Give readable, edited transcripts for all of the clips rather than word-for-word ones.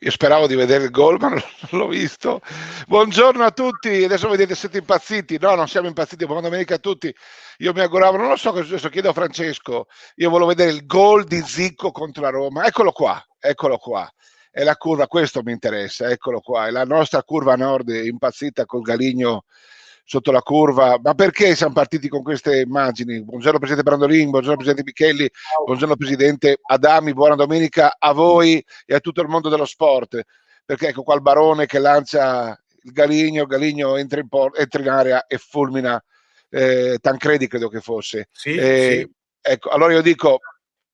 Io speravo di vedere il gol, ma non l'ho visto. Buongiorno a tutti, adesso vedete siete impazziti. No, non siamo impazziti, buona domenica a tutti. Io mi auguravo, non lo so cosa è successo, chiedo a Francesco. Io volevo vedere il gol di Zico contro la Roma. Eccolo qua, eccolo qua. È la curva, questo mi interessa, eccolo qua. È la nostra curva nord impazzita col Galigno sotto la curva. Ma perché siamo partiti con queste immagini? Buongiorno Presidente Brandolin, buongiorno Presidente Michelli, buongiorno Presidente Adami, buona domenica a voi e a tutto il mondo dello sport, perché ecco qua il Barone che lancia il Galigno entra in area e fulmina Tancredi, credo che fosse. Sì. Ecco, allora io dico,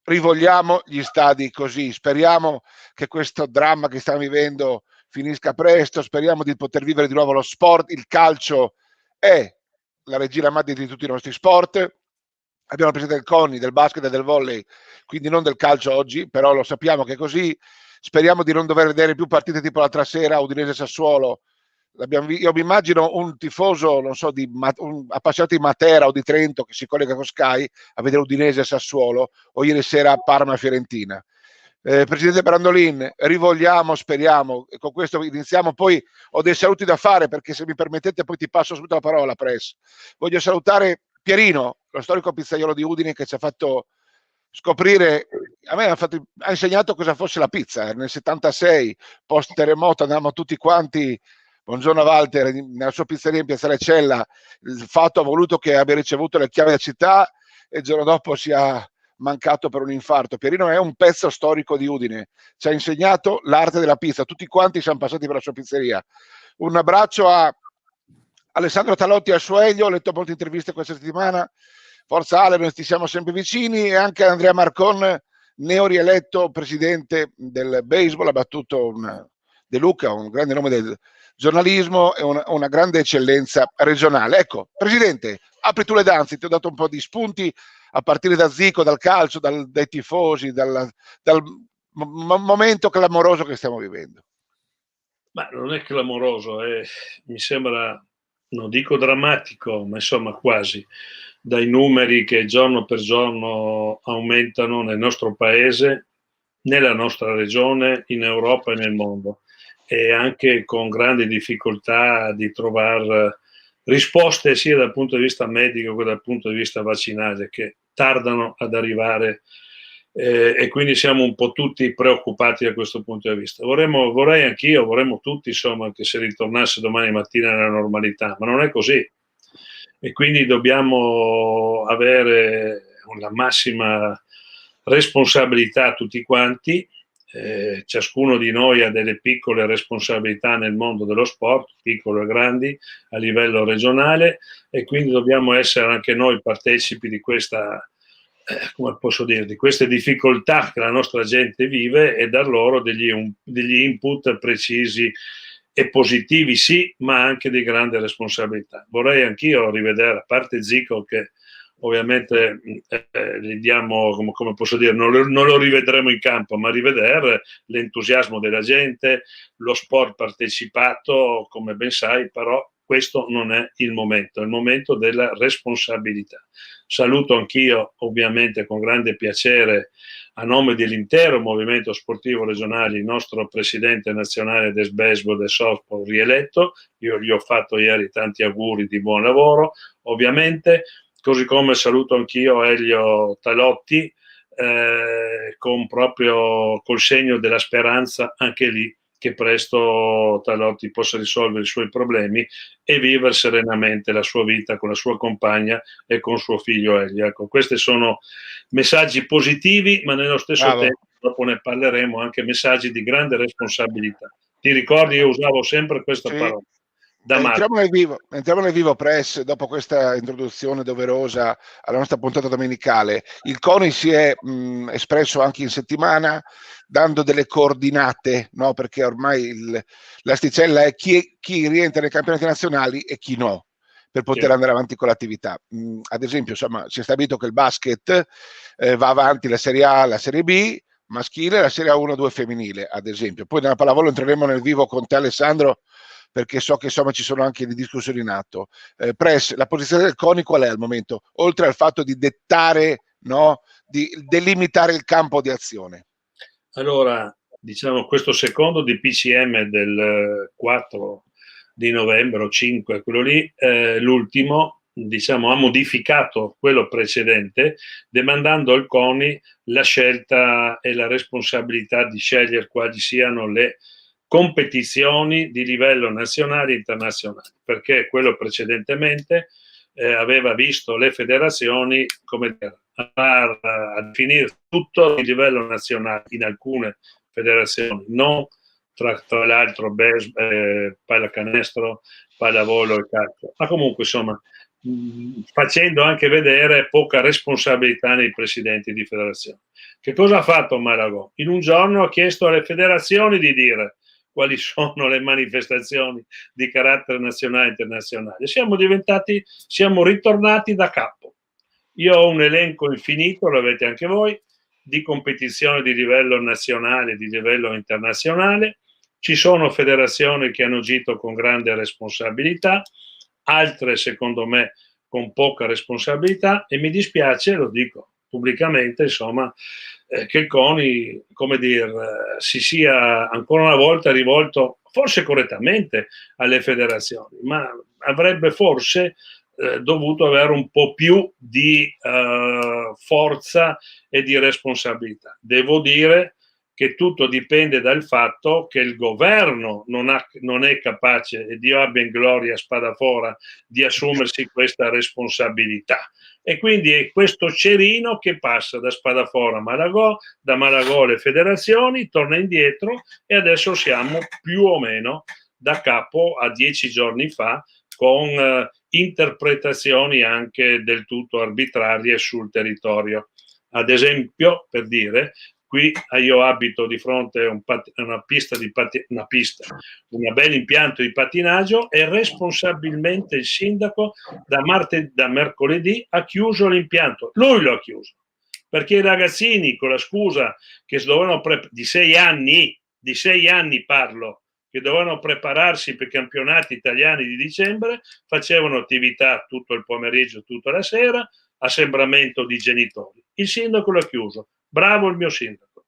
rivogliamo gli stadi così, speriamo che questo dramma che stiamo vivendo finisca presto, speriamo di poter vivere di nuovo lo sport, il calcio è la regina madre di tutti i nostri sport. Abbiamo il presidente del CONI, del basket e del volley, quindi non del calcio oggi, però lo sappiamo che è così. Speriamo di non dover vedere più partite tipo l'altra sera, Udinese-Sassuolo. Io mi immagino un tifoso, non so, un appassionato di Matera o di Trento che si collega con Sky a vedere Udinese-Sassuolo o ieri sera Parma-Fiorentina. Presidente Brandolin, rivogliamo, speriamo, e con questo iniziamo. Poi ho dei saluti da fare, perché se mi permettete poi ti passo subito la parola, Press. Voglio salutare Pierino, lo storico pizzaiolo di Udine, che ci ha fatto scoprire, a me ha insegnato cosa fosse la pizza. Nel 76, post terremoto, andavamo tutti quanti, buongiorno Walter, nella sua pizzeria in Piazzale Cella. Il fatto ha voluto che abbia ricevuto le chiavi della città e il giorno dopo sia mancato per un infarto. Pierino è un pezzo storico di Udine, ci ha insegnato l'arte della pizza, tutti quanti siamo passati per la sua pizzeria. Un abbraccio a Alessandro Talotti e al suo Elio, ho letto molte interviste questa settimana, forza Ale, noi ti siamo sempre vicini, e anche Andrea Marcon, neorieletto presidente del baseball, ha battuto De Luca, un grande nome del giornalismo e una grande eccellenza regionale. Ecco, Presidente, apri tu le danze, ti ho dato un po' di spunti a partire da Zico, dal calcio, dai tifosi, dal momento clamoroso che stiamo vivendo. Ma non è clamoroso, mi sembra, non dico drammatico, ma insomma quasi, dai numeri che giorno per giorno aumentano nel nostro paese, nella nostra regione, in Europa e nel mondo, e anche con grandi difficoltà di trovare risposte sia dal punto di vista medico che dal punto di vista vaccinale, che tardano ad arrivare, e quindi siamo un po' tutti preoccupati da questo punto di vista. Vorrei anch'io, vorremmo tutti, insomma, che si ritornasse domani mattina nella normalità, ma non è così. E quindi dobbiamo avere la massima responsabilità tutti quanti. Ciascuno di noi ha delle piccole responsabilità nel mondo dello sport, piccole e grandi, a livello regionale, e quindi dobbiamo essere anche noi partecipi di questa, come posso dire, di queste difficoltà che la nostra gente vive, e dar loro degli input precisi e positivi, sì, ma anche di grande responsabilità. Vorrei anch'io rivedere, a parte Zico, che ovviamente gli diamo, come posso dire, non lo rivedremo in campo, ma rivedere l'entusiasmo della gente, lo sport partecipato, come ben sai, però questo non è il momento della responsabilità. Saluto anch'io, ovviamente con grande piacere, a nome dell'intero movimento sportivo regionale, il nostro presidente nazionale del baseball e del softball rieletto. Io gli ho fatto ieri tanti auguri di buon lavoro, ovviamente, così come saluto anch'io Elio Talotti, col segno della speranza anche lì che presto Talotti possa risolvere i suoi problemi e vivere serenamente la sua vita con la sua compagna e con suo figlio Elio. Ecco, questi sono messaggi positivi, ma nello stesso tempo, dopo ne parleremo, anche messaggi di grande responsabilità. Ti ricordi, io usavo sempre questa parola. Entriamo nel vivo, Press, dopo questa introduzione doverosa alla nostra puntata domenicale. Il CONI si è espresso anche in settimana dando delle coordinate, no? Perché ormai l'asticella è chi rientra nei campionati nazionali e chi no, per poter andare avanti con l'attività. Ad esempio, insomma, si è stabilito che il basket va avanti la Serie A, la Serie B maschile, la Serie A1-2 femminile, ad esempio. Poi nella pallavolo entreremo nel vivo con te, Alessandro, perché so che insomma ci sono anche delle discussioni in atto. Press, la posizione del CONI qual è al momento? Oltre al fatto di dettare, no, di delimitare il campo di azione. Allora, diciamo, questo secondo DPCM del 4 di novembre o 5, quello lì, l'ultimo, diciamo, ha modificato quello precedente, demandando al CONI la scelta e la responsabilità di scegliere quali siano le competizioni di livello nazionale e internazionale, perché quello precedentemente aveva visto le federazioni come dire, a definire tutto a livello nazionale in alcune federazioni, non tra l'altro pallacanestro, pallavolo e calcio, ma comunque insomma facendo anche vedere poca responsabilità nei presidenti di federazione. Che cosa ha fatto Malagò? In un giorno ha chiesto alle federazioni di dire quali sono le manifestazioni di carattere nazionale e internazionale. Siamo ritornati da capo. Io ho un elenco infinito, lo avete anche voi, di competizioni di livello nazionale, di livello internazionale. Ci sono federazioni che hanno agito con grande responsabilità, altre secondo me con poca responsabilità, e mi dispiace, lo dico pubblicamente, insomma, che il CONI, come dire, si sia ancora una volta rivolto, forse correttamente, alle federazioni, ma avrebbe forse dovuto avere un po' più di forza e di responsabilità. Devo dire che tutto dipende dal fatto che il governo non è capace, e Dio abbia in gloria Spadafora, di assumersi questa responsabilità. E quindi è questo cerino che passa da Spadafora a Malagò, da Malagò alle federazioni, torna indietro, e adesso siamo più o meno da capo a 10 giorni fa, con interpretazioni anche del tutto arbitrarie sul territorio. Ad esempio, per dire, qui io abito di fronte a un bel impianto di pattinaggio, e responsabilmente il sindaco da mercoledì ha chiuso l'impianto. Lui lo ha chiuso, perché i ragazzini, con la scusa che dovevano di 6 anni parlo, che dovevano prepararsi per i campionati italiani di dicembre, facevano attività tutto il pomeriggio, tutta la sera, assembramento di genitori. Il sindaco l'ha chiuso. Bravo il mio sindaco.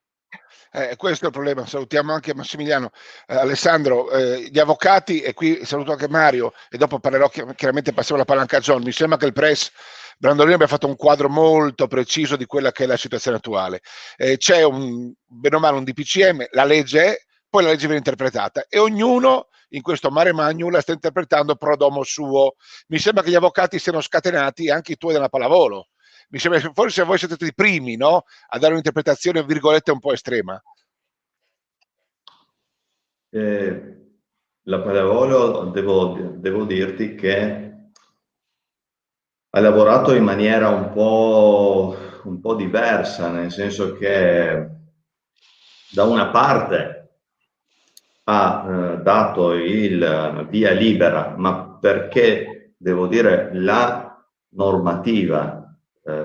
Questo è il problema. Salutiamo anche Massimiliano. Alessandro, gli avvocati, e qui saluto anche Mario, e dopo parlerò, chiaramente passiamo la palanca a John. Mi sembra che il press Brandolini abbia fatto un quadro molto preciso di quella che è la situazione attuale. C'è bene o male un DPCM, la legge è, poi la legge viene interpretata, e ognuno in questo mare magnum la sta interpretando pro domo suo. Mi sembra che gli avvocati siano scatenati, anche i tuoi della pallavolo. Mi sembra che forse voi siete stati i primi, no, a dare un'interpretazione virgolette un po' estrema. La pallavolo, devo dirti che ha lavorato in maniera un po' diversa, nel senso che da una parte ha dato il via libera, ma perché, devo dire, la normativa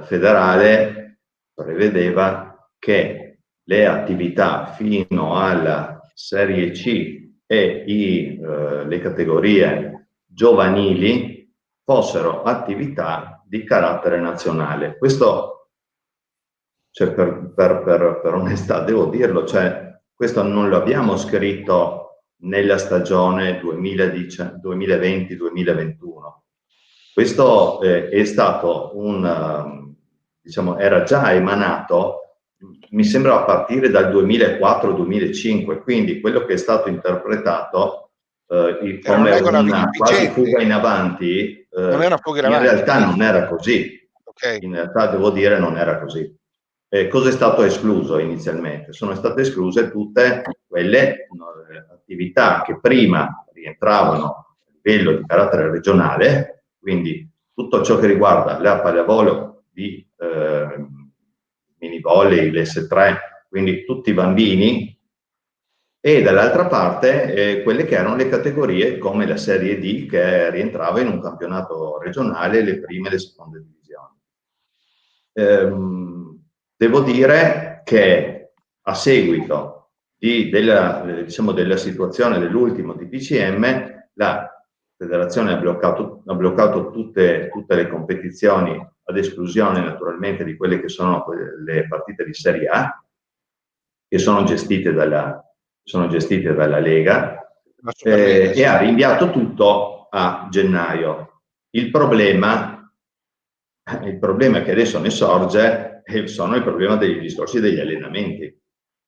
federale prevedeva che le attività fino alla Serie C e le categorie giovanili fossero attività di carattere nazionale. Questo, cioè, per onestà devo dirlo, cioè, questo non lo abbiamo scritto nella stagione 2020-2021. Questo è stato diciamo, era già emanato, mi sembra, a partire dal 2004-2005, quindi quello che è stato interpretato come una quasi fuga in avanti, non è una fuga in avanti, realtà non era così. Okay. In realtà, devo dire, non era così. Cosa è stato escluso inizialmente? Sono state escluse tutte quelle attività che prima rientravano a livello di carattere regionale, quindi tutto ciò che riguarda la pallavolo di mini volley, l'S3, quindi tutti i bambini, e dall'altra parte quelle che erano le categorie come la Serie D, che rientrava in un campionato regionale, le prime e le seconde divisioni. Devo dire che a seguito della situazione dell'ultimo DPCM, la federazione ha bloccato tutte le competizioni, ad esclusione naturalmente di quelle che sono le partite di Serie A, che sono gestite dalla sono gestite dalla Lega, e ha rinviato tutto a gennaio. Il problema che adesso ne sorge sono il problema dei discorsi degli allenamenti.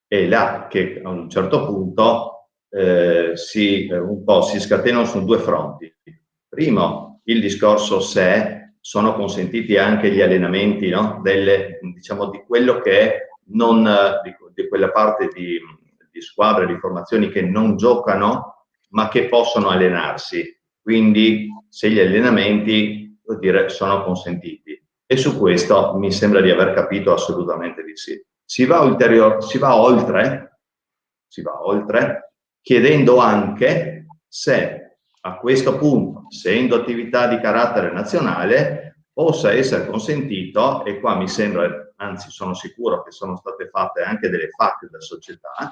È là che a un certo punto un po' si scatenano su due fronti. Primo, il discorso se sono consentiti anche gli allenamenti, no? Diciamo di quello che è non di quella parte di squadre, di formazioni che non giocano ma che possono allenarsi. Quindi se gli allenamenti, vuol dire, sono consentiti. E su questo mi sembra di aver capito assolutamente di sì. Si va oltre, chiedendo anche se a questo punto, essendo attività di carattere nazionale, possa essere consentito, e qua mi sembra, anzi sono sicuro che sono state fatte anche delle FAQ da società,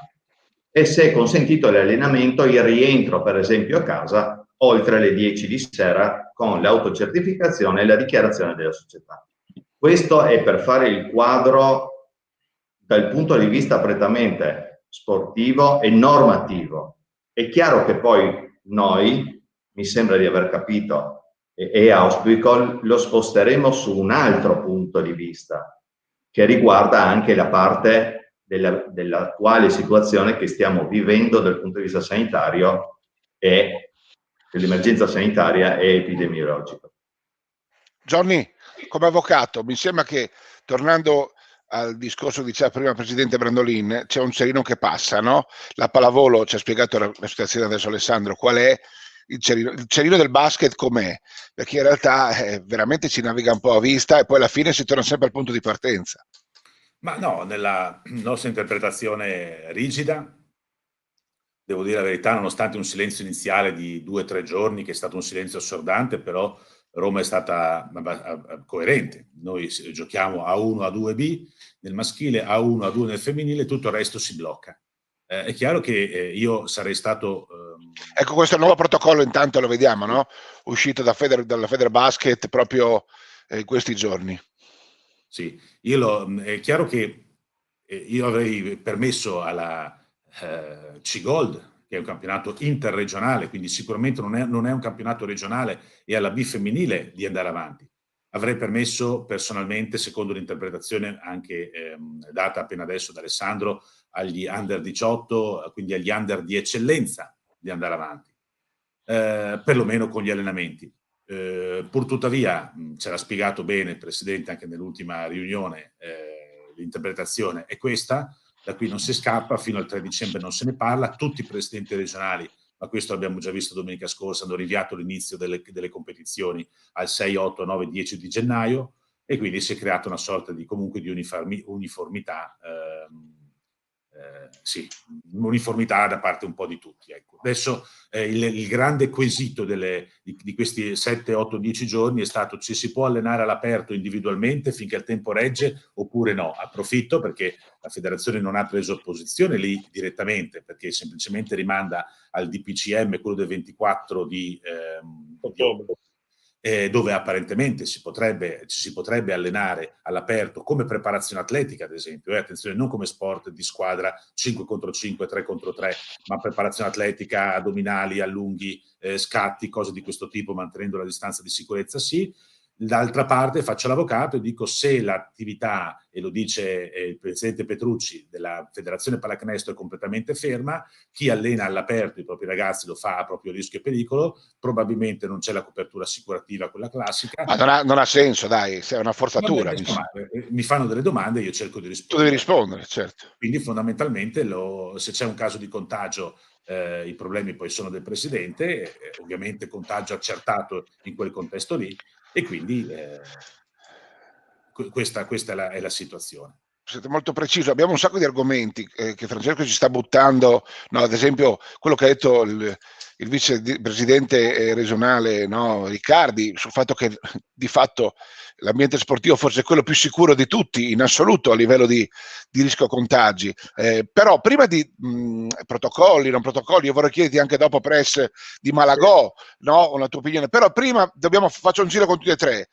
e se è consentito l'allenamento, il rientro per esempio a casa oltre le 10 di sera con l'autocertificazione e la dichiarazione della società. Questo è per fare il quadro dal punto di vista prettamente sportivo e normativo. È chiaro che poi noi, mi sembra di aver capito e auspico, lo sposteremo su un altro punto di vista che riguarda anche la parte dell'attuale situazione che stiamo vivendo dal punto di vista sanitario e dell'emergenza sanitaria e epidemiologica. Johnny, come avvocato, mi sembra che, tornando al discorso che diceva prima il presidente Brandolin, c'è un cerino che passa, no? La pallavolo, ci ha spiegato la situazione adesso Alessandro, qual è il cerino del basket com'è? Perché in realtà veramente ci naviga un po' a vista e poi alla fine si torna sempre al punto di partenza. Ma no, nella nostra interpretazione rigida, devo dire la verità, nonostante un silenzio iniziale di 2 o 3 giorni, che è stato un silenzio assordante, però Roma è stata coerente. Noi giochiamo A1, A2B nel maschile, A1, A2 nel femminile, tutto il resto si blocca. È chiaro che io sarei stato... Ecco, questo nuovo protocollo intanto lo vediamo, no? Uscito dalla Federbasket proprio in questi giorni. Sì, è chiaro che io avrei permesso alla C-Gold, che è un campionato interregionale, quindi sicuramente non è un campionato regionale, e alla B femminile di andare avanti. Avrei permesso personalmente, secondo l'interpretazione anche data appena adesso da Alessandro, agli under 18, quindi agli under di eccellenza, di andare avanti, perlomeno con gli allenamenti. Pur tuttavia, ce l'ha spiegato bene il Presidente anche nell'ultima riunione, l'interpretazione è questa, da qui non si scappa, fino al 3 dicembre non se ne parla, tutti i presidenti regionali, ma questo l'abbiamo già visto domenica scorsa, hanno rinviato l'inizio delle competizioni al 6, 8, 9, 10 di gennaio, e quindi si è creata una sorta di comunque di uniformità, sì, uniformità da parte un po' di tutti. Ecco. Adesso il grande quesito di questi 7, 8, 10 giorni è stato: ci si può allenare all'aperto individualmente finché il tempo regge oppure no? Approfitto perché la federazione non ha preso posizione lì direttamente, perché semplicemente rimanda al DPCM, quello del 24 di ottobre, dove apparentemente ci si potrebbe allenare all'aperto come preparazione atletica, ad esempio, attenzione, non come sport di squadra 5 contro 5, 3 contro 3, ma preparazione atletica, addominali, allunghi, scatti, cose di questo tipo, mantenendo la distanza di sicurezza, sì. D'altra parte faccio l'avvocato e dico: se l'attività, e lo dice il presidente Petrucci della Federazione Pallacanestro, è completamente ferma, chi allena all'aperto i propri ragazzi lo fa a proprio rischio e pericolo, probabilmente non c'è la copertura assicurativa, quella classica. Ma non ha senso, dai, è una forzatura. Mi fanno delle domande e io cerco di rispondere. Tu devi rispondere, certo. Quindi fondamentalmente se c'è un caso di contagio, i problemi poi sono del presidente, ovviamente contagio accertato in quel contesto lì, e quindi questa è la situazione. Siete molto preciso, abbiamo un sacco di argomenti che Francesco ci sta buttando, no, ad esempio quello che ha detto il vicepresidente regionale, no, Riccardi, sul fatto che di fatto l'ambiente sportivo forse è quello più sicuro di tutti in assoluto a livello di rischio contagi, però prima di protocolli, non protocolli, io vorrei chiederti anche dopo press di Malagò, no, una tua opinione, però prima faccio un giro con tutti e tre,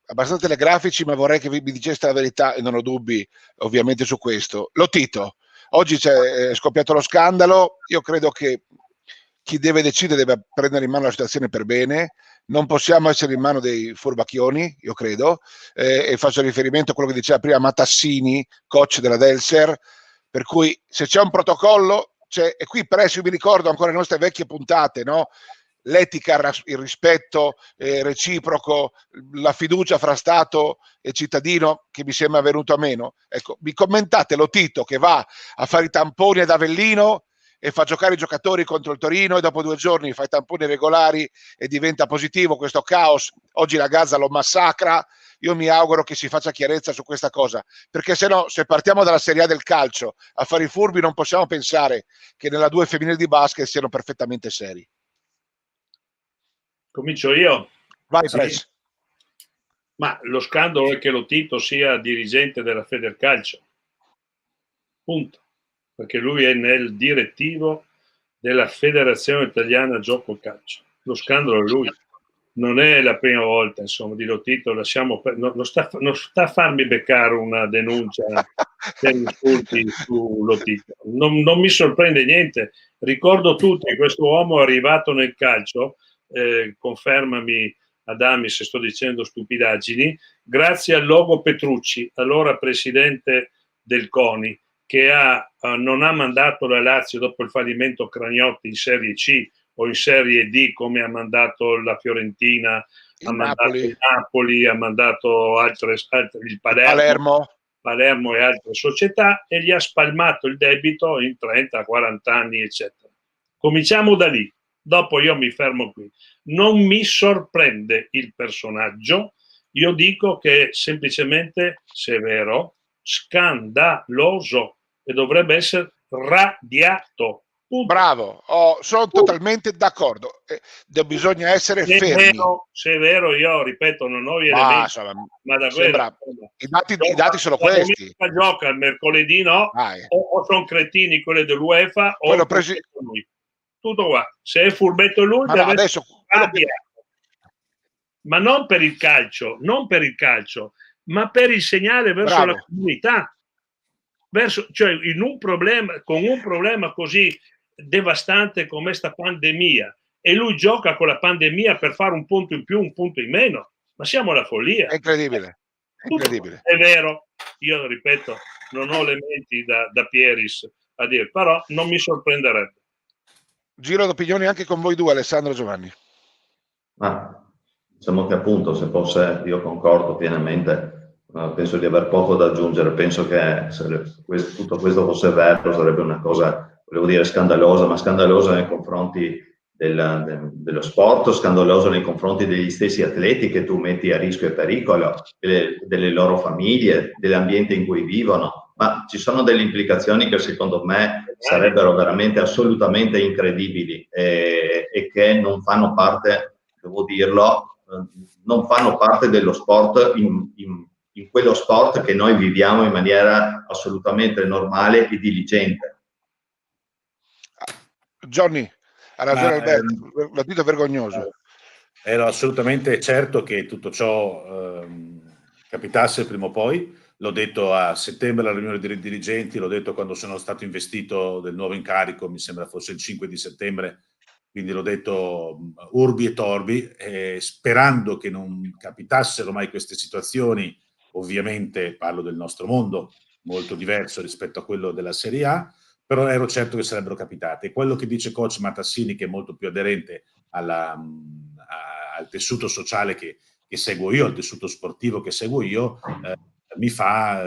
abbastanza telegrafici, ma vorrei che mi diceste la verità e non ho dubbi ovviamente su questo. Lotito, oggi è scoppiato lo scandalo. Io credo che chi deve decidere deve prendere in mano la situazione per bene. Non possiamo essere in mano dei furbacchioni, io credo, e faccio riferimento a quello che diceva prima Matassini, coach della Delser, per cui se c'è un protocollo, e qui presso, io mi ricordo ancora le nostre vecchie puntate, no? L'etica, il rispetto reciproco, la fiducia fra Stato e cittadino, che mi sembra venuto a meno. Ecco, mi commentate lo Tito che va a fare i tamponi ad Avellino e fa giocare i giocatori contro il Torino e dopo 2 giorni fa i tamponi regolari e diventa positivo. Questo caos, oggi la Gaza lo massacra. Io mi auguro che si faccia chiarezza su questa cosa, perché se no, se partiamo dalla Serie A del calcio a fare i furbi, non possiamo pensare che nella 2 femminile di basket siano perfettamente seri. Comincio io? Vai, sì. Ma lo scandalo è che lo Tito sia dirigente della Federcalcio. Punto. Perché lui è nel direttivo della Federazione Italiana Gioco Calcio. Lo scandalo è lui. Non è la prima volta, insomma, di Lotito. Non sta a farmi beccare una denuncia per insulti su Lotito. Non mi sorprende niente. Ricordo tutti che questo uomo è arrivato nel calcio, confermami Adami se sto dicendo stupidaggini, grazie al Logo Petrucci, allora presidente del CONI, che non ha mandato la Lazio dopo il fallimento Cragnotti in Serie C o in Serie D, come ha mandato la Fiorentina, ha mandato il Napoli, ha mandato il Palermo e altre società, e gli ha spalmato il debito in 30-40 anni, eccetera. Cominciamo da lì, dopo io mi fermo qui. Non mi sorprende il personaggio, io dico che è semplicemente severo, scandaloso, e dovrebbe essere radiato. Bravo, sono totalmente d'accordo. Bisogna essere fermi. Severo, io ripeto, non ho gli elementi, ma davvero i dati sono questi. Gioca il mercoledì, no? O sono cretini quelli dell'UEFA o lui. Tutto qua. Se è furbetto lui, deve essere radiato. Ma non per il calcio, ma per il segnale verso la comunità. Cioè con un problema così devastante come sta pandemia, e lui gioca con la pandemia per fare un punto in più, un punto in meno, ma siamo alla follia. È incredibile. È vero, io ripeto, non ho elementi da Pieris a dire, però non mi sorprenderebbe. Giro d'opinioni anche con voi due, Alessandro e Giovanni. Diciamo che appunto, se fosse, io concordo pienamente. Penso di aver poco da aggiungere. Penso che se tutto questo fosse vero sarebbe una cosa, volevo dire, scandalosa, ma scandalosa nei confronti dello sport, scandalosa nei confronti degli stessi atleti che tu metti a rischio e pericolo, delle loro famiglie, dell'ambiente in cui vivono. Ma ci sono delle implicazioni che secondo me sarebbero veramente assolutamente incredibili e che non fanno parte, devo dirlo, non fanno parte dello sport in quello sport che noi viviamo in maniera assolutamente normale e diligente. Johnny, ha ragione Alberto, l'ho detto vergognoso. Ero assolutamente certo che tutto ciò capitasse prima o poi. L'ho detto a settembre alla riunione dei dirigenti, l'ho detto quando sono stato investito del nuovo incarico, mi sembra fosse il 5 di settembre, quindi l'ho detto urbi e torbi, sperando che non capitassero mai queste situazioni. Ovviamente parlo del nostro mondo, molto diverso rispetto a quello della Serie A, però ero certo che sarebbero capitate. Quello che dice coach Matassini, che è molto più aderente al tessuto sociale che seguo io, al tessuto sportivo che seguo io, mi fa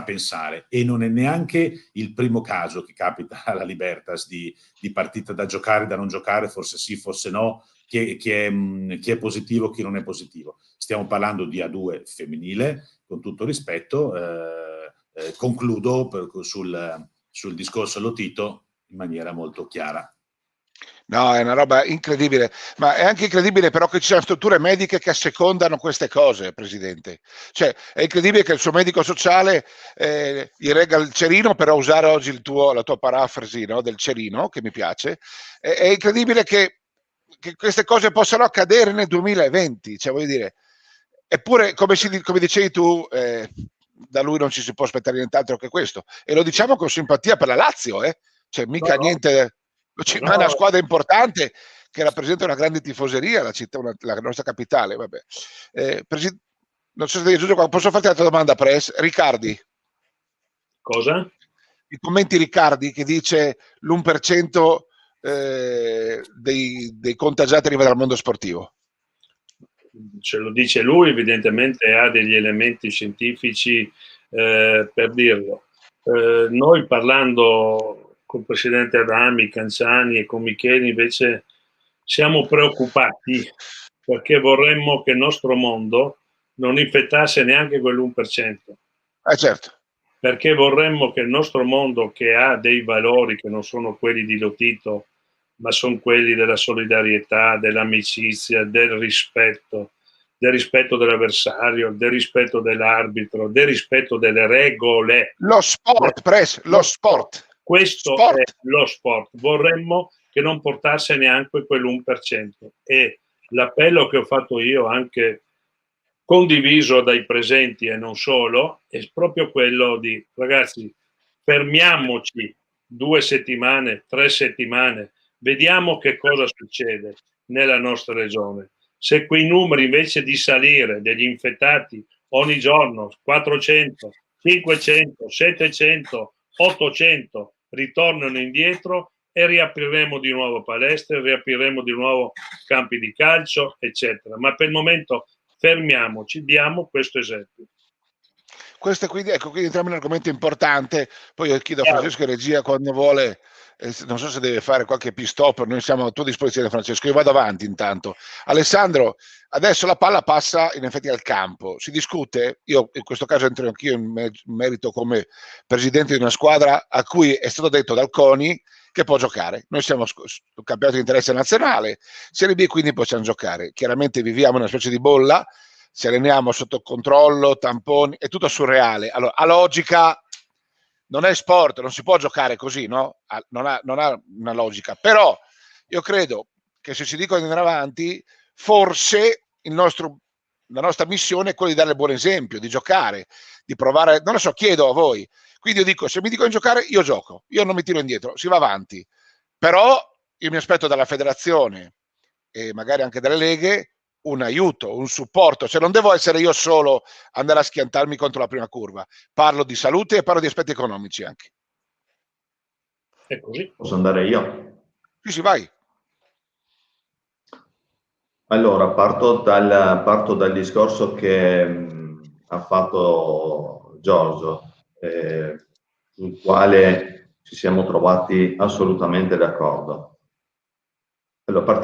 pensare. E non è neanche il primo caso che capita alla Libertas di partita da giocare, da non giocare, forse sì, forse no, chi è positivo, chi non è positivo. Stiamo parlando di A2 femminile, con tutto rispetto. Concludo sul discorso Lotito in maniera molto chiara. No, è una roba incredibile, ma è anche incredibile però che ci siano strutture mediche che assecondano queste cose, Presidente. Cioè, è incredibile che il suo medico sociale gli regga il cerino, per usare oggi la tua parafrasi, no, del cerino, che mi piace. È incredibile che queste cose possano accadere nel 2020, cioè voglio dire. Eppure, come dicevi tu, da lui non ci si può aspettare nient'altro che questo, e lo diciamo con simpatia per la Lazio, cioè mica niente, ma è una squadra importante che rappresenta una grande tifoseria, la città, la nostra capitale. Vabbè. Non so se devi aggiungere, posso farti un'altra domanda, Press? Riccardi. Cosa? I commenti Riccardi che dice l'1% dei contagiati arriva dal mondo sportivo. Ce lo dice lui, evidentemente ha degli elementi scientifici per dirlo. Noi parlando con il presidente Adami, Canciani e con Micheli invece siamo preoccupati perché vorremmo che il nostro mondo non infettasse neanche quell'1%. Certo. Perché vorremmo che il nostro mondo, che ha dei valori che non sono quelli di Lotito, ma sono quelli della solidarietà, dell'amicizia, del rispetto dell'avversario, del rispetto dell'arbitro, del rispetto delle regole. Lo sport, Press, lo sport. Questo sport. È lo sport. Vorremmo che non portasse neanche quell'1%. E l'appello che ho fatto io, anche condiviso dai presenti e non solo, è proprio quello di, ragazzi, fermiamoci 2 settimane, 3 settimane, vediamo che cosa succede nella nostra regione. Se quei numeri invece di salire degli infettati ogni giorno, 400, 500, 700, 800, ritornano indietro e riapriremo di nuovo palestre, riapriremo di nuovo campi di calcio, eccetera. Ma per il momento fermiamoci, diamo questo esempio. Questo quindi, ecco, quindi entriamo in un argomento importante, poi io chiedo a Francesco in regia quando vuole, non so se deve fare qualche pit stop, noi siamo a tua disposizione Francesco, io vado avanti intanto. Alessandro, adesso la palla passa in effetti al campo, si discute, io in questo caso entro anch'io in merito come presidente di una squadra a cui è stato detto dal CONI che può giocare, noi siamo sul campionato di interesse nazionale, Serie B quindi possiamo giocare, chiaramente viviamo in una specie di bolla, ci alleniamo sotto controllo, tamponi, è tutto surreale. Allora, a logica non è sport, non si può giocare così, no? Non ha una logica. Però io credo che se si dicono di andare avanti, forse la nostra missione è quella di dare il buon esempio, di giocare, di provare, non lo so, chiedo a voi. Quindi io dico, se mi dicono di giocare, io gioco, io non mi tiro indietro, si va avanti. Però io mi aspetto dalla federazione e magari anche dalle leghe un aiuto, un supporto, cioè non devo essere io solo andare a schiantarmi contro la prima curva, parlo di salute e parlo di aspetti economici anche. È così. Posso andare io? Sì, vai. Allora, parto dal discorso che ha fatto Giorgio, sul quale ci siamo trovati assolutamente d'accordo. Allora,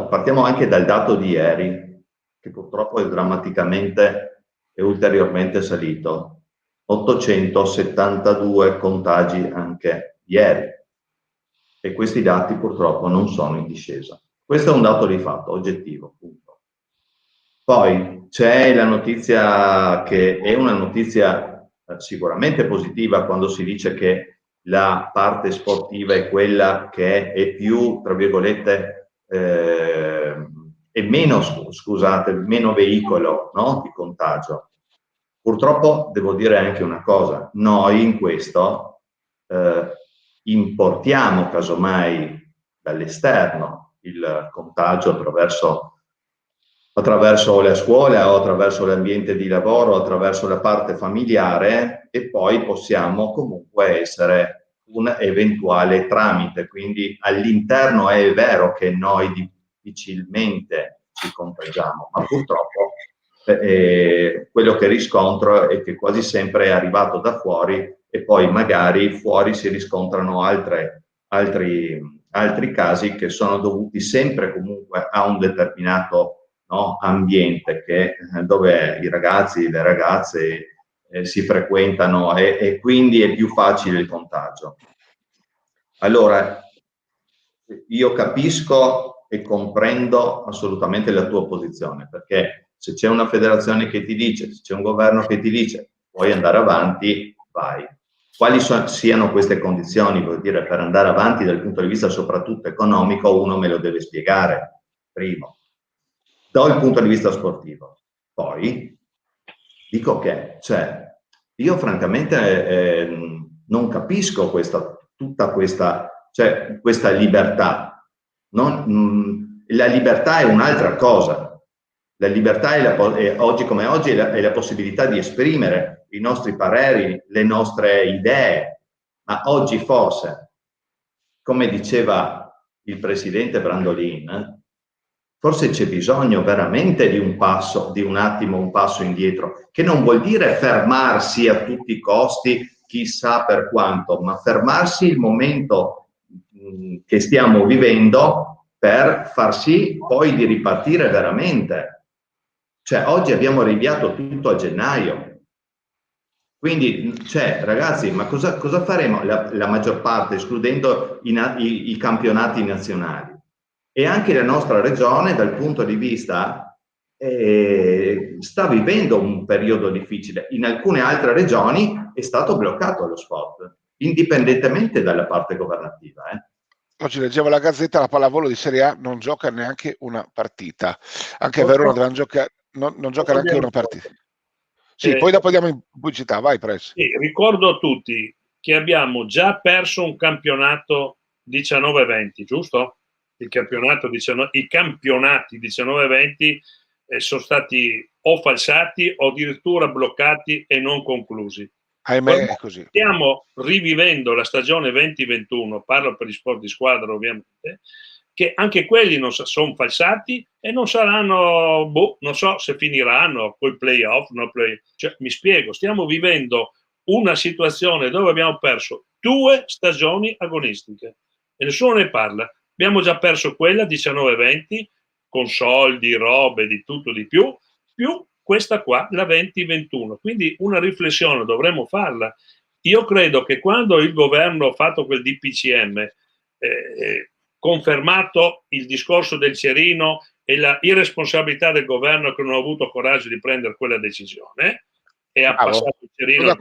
partiamo anche dal dato di ieri, che purtroppo è drammaticamente e ulteriormente salito. 872 contagi anche ieri. E questi dati purtroppo non sono in discesa. Questo è un dato di fatto, oggettivo, punto. Poi c'è la notizia che è una notizia sicuramente positiva quando si dice che la parte sportiva è quella che è più, tra virgolette, è meno, scusate, meno veicolo, no, di contagio. Purtroppo devo dire anche una cosa, noi in questo importiamo casomai dall'esterno il contagio attraverso la scuola o attraverso l'ambiente di lavoro, attraverso la parte familiare, e poi possiamo comunque essere un eventuale tramite. Quindi all'interno è vero che noi difficilmente ci contagiamo, ma purtroppo quello che riscontro è che quasi sempre è arrivato da fuori e poi magari fuori si riscontrano altri casi che sono dovuti sempre comunque a un determinato ambiente dove i ragazzi e le ragazze si frequentano e quindi è più facile il contagio. Allora, io capisco e comprendo assolutamente la tua posizione, perché se c'è una federazione che ti dice, se c'è un governo che ti dice puoi andare avanti, vai. Quali siano queste condizioni, vuol dire, per andare avanti dal punto di vista soprattutto economico, uno me lo deve spiegare, primo. Dal punto di vista sportivo. Poi dico che io francamente non capisco tutta questa libertà. La libertà è un'altra cosa. La libertà è oggi come oggi è la possibilità di esprimere i nostri pareri, le nostre idee, ma oggi forse, come diceva il presidente Brandolin, forse c'è bisogno veramente di un passo indietro, che non vuol dire fermarsi a tutti i costi, chissà per quanto, ma fermarsi il momento che stiamo vivendo per far sì poi di ripartire veramente. Cioè, oggi abbiamo rinviato tutto a gennaio. Quindi, ragazzi, ma cosa faremo la maggior parte, escludendo i campionati nazionali? E anche la nostra regione, dal punto di vista, sta vivendo un periodo difficile. In alcune altre regioni è stato bloccato lo sport, indipendentemente dalla parte governativa. Oggi leggevo la Gazzetta, la pallavolo di Serie A non gioca neanche una partita. Anche a Verona non gioca neanche una partita. Sì, poi dopo andiamo in pubblicità, vai Press. Sì, ricordo a tutti che abbiamo già perso un campionato 19-20, giusto? I campionati 19-20 sono stati o falsati o addirittura bloccati e non conclusi. Ahimè, è così. Stiamo rivivendo la stagione 2021, parlo per gli sport di squadra ovviamente, che anche quelli non sono falsati e non saranno, non so se finiranno col playoff, cioè, mi spiego, stiamo vivendo una situazione dove abbiamo perso 2 stagioni agonistiche e nessuno ne parla. Abbiamo già perso quella 19-20 con soldi, robe, di tutto di più questa qua, la 20-21. Quindi una riflessione dovremmo farla. Io credo che quando il governo ha fatto quel DPCM, confermato il discorso del Cerino e la irresponsabilità del governo che non ha avuto coraggio di prendere quella decisione e ha passato il Cerino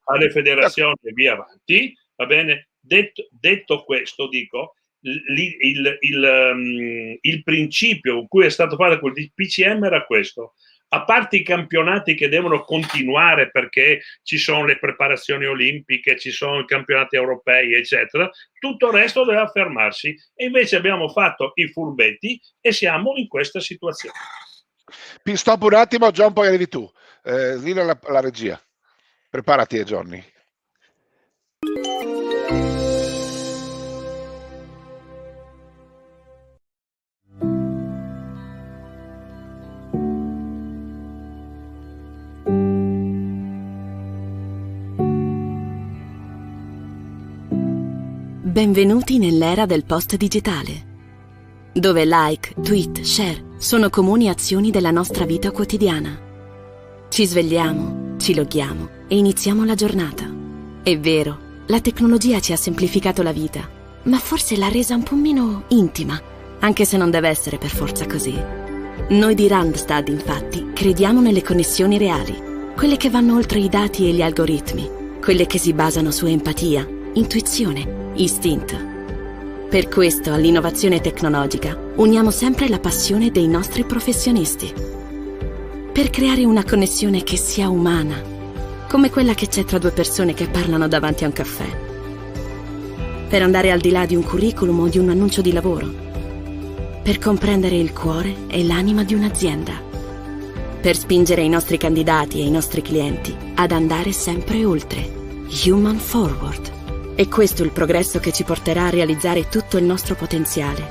alle federazioni e via avanti, va bene? Detto questo, dico, il principio con cui è stato fatto quel DPCM era questo: a parte i campionati che devono continuare perché ci sono le preparazioni olimpiche, ci sono i campionati europei, eccetera, tutto il resto doveva fermarsi. E invece abbiamo fatto i furbetti e siamo in questa situazione. Stop un attimo, John, poi arrivi tu. Dillo la regia. Preparati, Johnny. Benvenuti nell'era del post digitale, dove like, tweet, share sono comuni azioni della nostra vita quotidiana. Ci svegliamo, ci loghiamo e iniziamo la giornata. È vero, la tecnologia ci ha semplificato la vita, ma forse l'ha resa un po' meno intima, anche se non deve essere per forza così. Noi di Randstad, infatti, crediamo nelle connessioni reali, quelle che vanno oltre i dati e gli algoritmi, quelle che si basano su empatia, intuizione, istinto. Per questo all'innovazione tecnologica uniamo sempre la passione dei nostri professionisti, per creare una connessione che sia umana, come quella che c'è tra 2 persone che parlano davanti a un caffè, per andare al di là di un curriculum o di un annuncio di lavoro, per comprendere il cuore e l'anima di un'azienda, per spingere i nostri candidati e i nostri clienti ad andare sempre oltre. Human Forward. E questo è il progresso che ci porterà a realizzare tutto il nostro potenziale.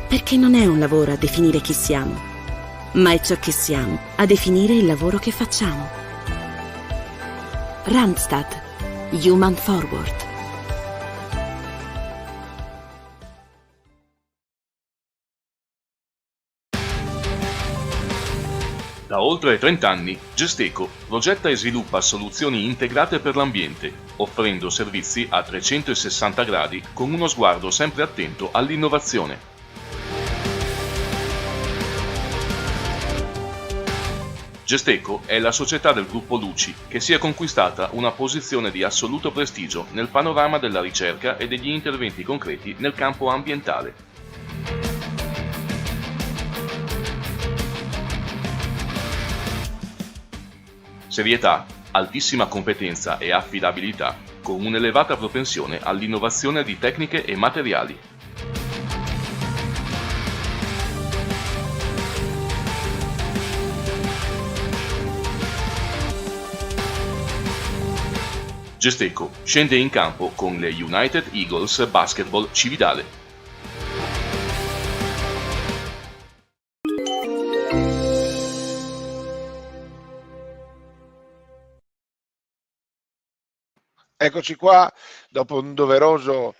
Perché non è un lavoro a definire chi siamo, ma è ciò che siamo a definire il lavoro che facciamo. Randstad. Human Forward. Da oltre 30 anni, Gesteco progetta e sviluppa soluzioni integrate per l'ambiente, offrendo servizi a 360 gradi con uno sguardo sempre attento all'innovazione. Gesteco è la società del gruppo Luci che si è conquistata una posizione di assoluto prestigio nel panorama della ricerca e degli interventi concreti nel campo ambientale. Serietà, altissima competenza e affidabilità, con un'elevata propensione all'innovazione di tecniche e materiali. Gesteco scende in campo con le United Eagles Basketball Cividale. Eccoci qua, dopo un doveroso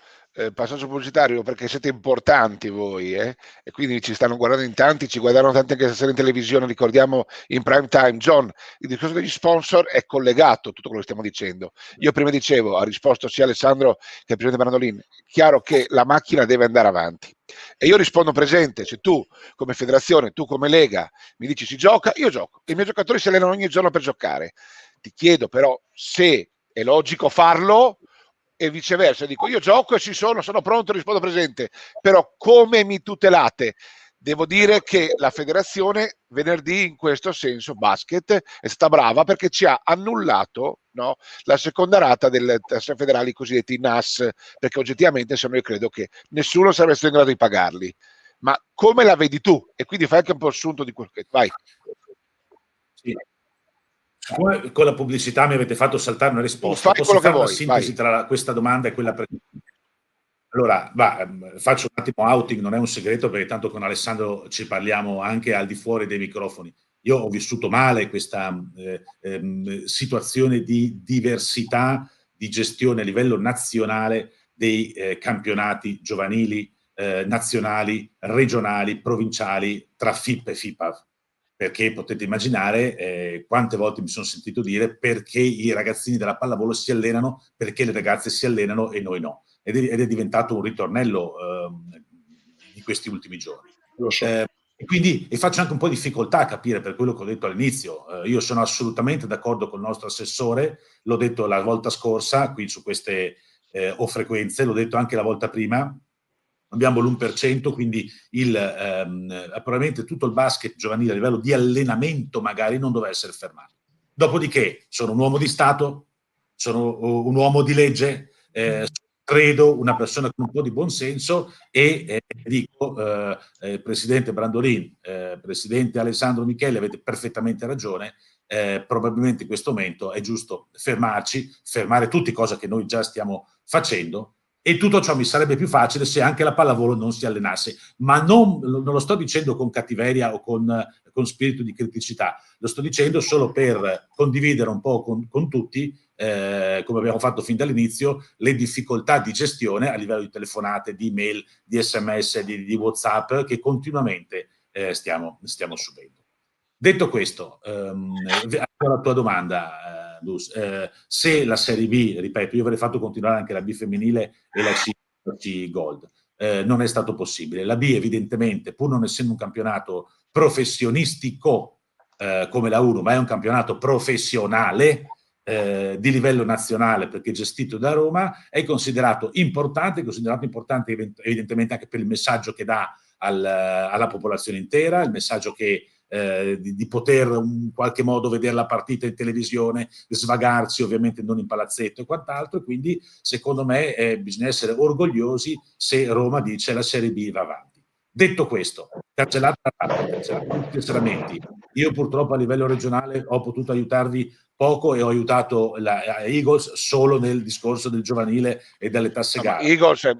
passaggio pubblicitario, perché siete importanti voi, e quindi ci stanno guardando in tanti, ci guardano tanti anche stasera in televisione, ricordiamo in prime time. John, il discorso degli sponsor è collegato a tutto quello che stiamo dicendo. Io prima dicevo, ha risposto sia Alessandro che il presidente Brandolin, chiaro che la macchina deve andare avanti. E io rispondo presente: se tu come federazione, tu come Lega mi dici si gioca, io gioco. I miei giocatori si allenano ogni giorno per giocare. Ti chiedo però se è logico farlo, e viceversa, dico io gioco e sono pronto, rispondo presente, però come mi tutelate? Devo dire che la federazione venerdì in questo senso basket è stata brava, perché ci ha annullato, no, la seconda rata delle tasse federali cosiddetti NAS, perché oggettivamente se no io credo che nessuno sarebbe stato in grado di pagarli. Ma come la vedi tu? E quindi fai anche un po' il sunto di quello che vai. Sì. Con la pubblicità mi avete fatto saltare una risposta. Fai Posso quello fare che una vuoi, sintesi vai. tra questa domanda e quella precedente? Allora, faccio un attimo outing, non è un segreto, perché tanto con Alessandro ci parliamo anche al di fuori dei microfoni. Io ho vissuto male questa situazione di diversità di gestione a livello nazionale dei campionati giovanili, nazionali, regionali, provinciali, tra FIP e FIPAV. Perché potete immaginare quante volte mi sono sentito dire perché i ragazzini della pallavolo si allenano, perché le ragazze si allenano e noi no. Ed è diventato un ritornello di questi ultimi giorni. Lo so. E quindi faccio anche un po' di difficoltà a capire, per quello che ho detto all'inizio. Io sono assolutamente d'accordo con il nostro assessore, l'ho detto la volta scorsa qui su queste o frequenze, l'ho detto anche la volta prima. Abbiamo l'1%, quindi probabilmente tutto il basket giovanile a livello di allenamento magari non doveva essere fermato. Dopodiché sono un uomo di Stato, sono un uomo di legge, credo una persona con un po' di buonsenso e dico, Presidente Brandolin, Presidente Alessandro Michele, avete perfettamente ragione, probabilmente in questo momento è giusto fermare tutte cose che noi già stiamo facendo, e tutto ciò mi sarebbe più facile se anche la pallavolo non si allenasse, ma non lo sto dicendo con cattiveria o con spirito di criticità, lo sto dicendo solo per condividere un po' con tutti, come abbiamo fatto fin dall'inizio, le difficoltà di gestione a livello di telefonate, di email, di sms, di WhatsApp che continuamente stiamo subendo. Detto questo, la tua domanda, Dus, se la Serie B, ripeto, io avrei fatto continuare anche la B femminile e la C Gold, non è stato possibile. La B evidentemente, pur non essendo un campionato professionistico come la 1, ma è un campionato professionale di livello nazionale, perché gestito da Roma, è considerato importante evidentemente anche per il messaggio che dà alla popolazione intera, il messaggio che di poter in qualche modo vedere la partita in televisione, svagarsi ovviamente non in palazzetto e quant'altro, e quindi secondo me bisogna essere orgogliosi se Roma dice la Serie B va avanti. Detto questo, cancellata tutti i serramenti. Io purtroppo a livello regionale ho potuto aiutarvi poco e ho aiutato la Eagles solo nel discorso del giovanile e delle tasse gara. Eagles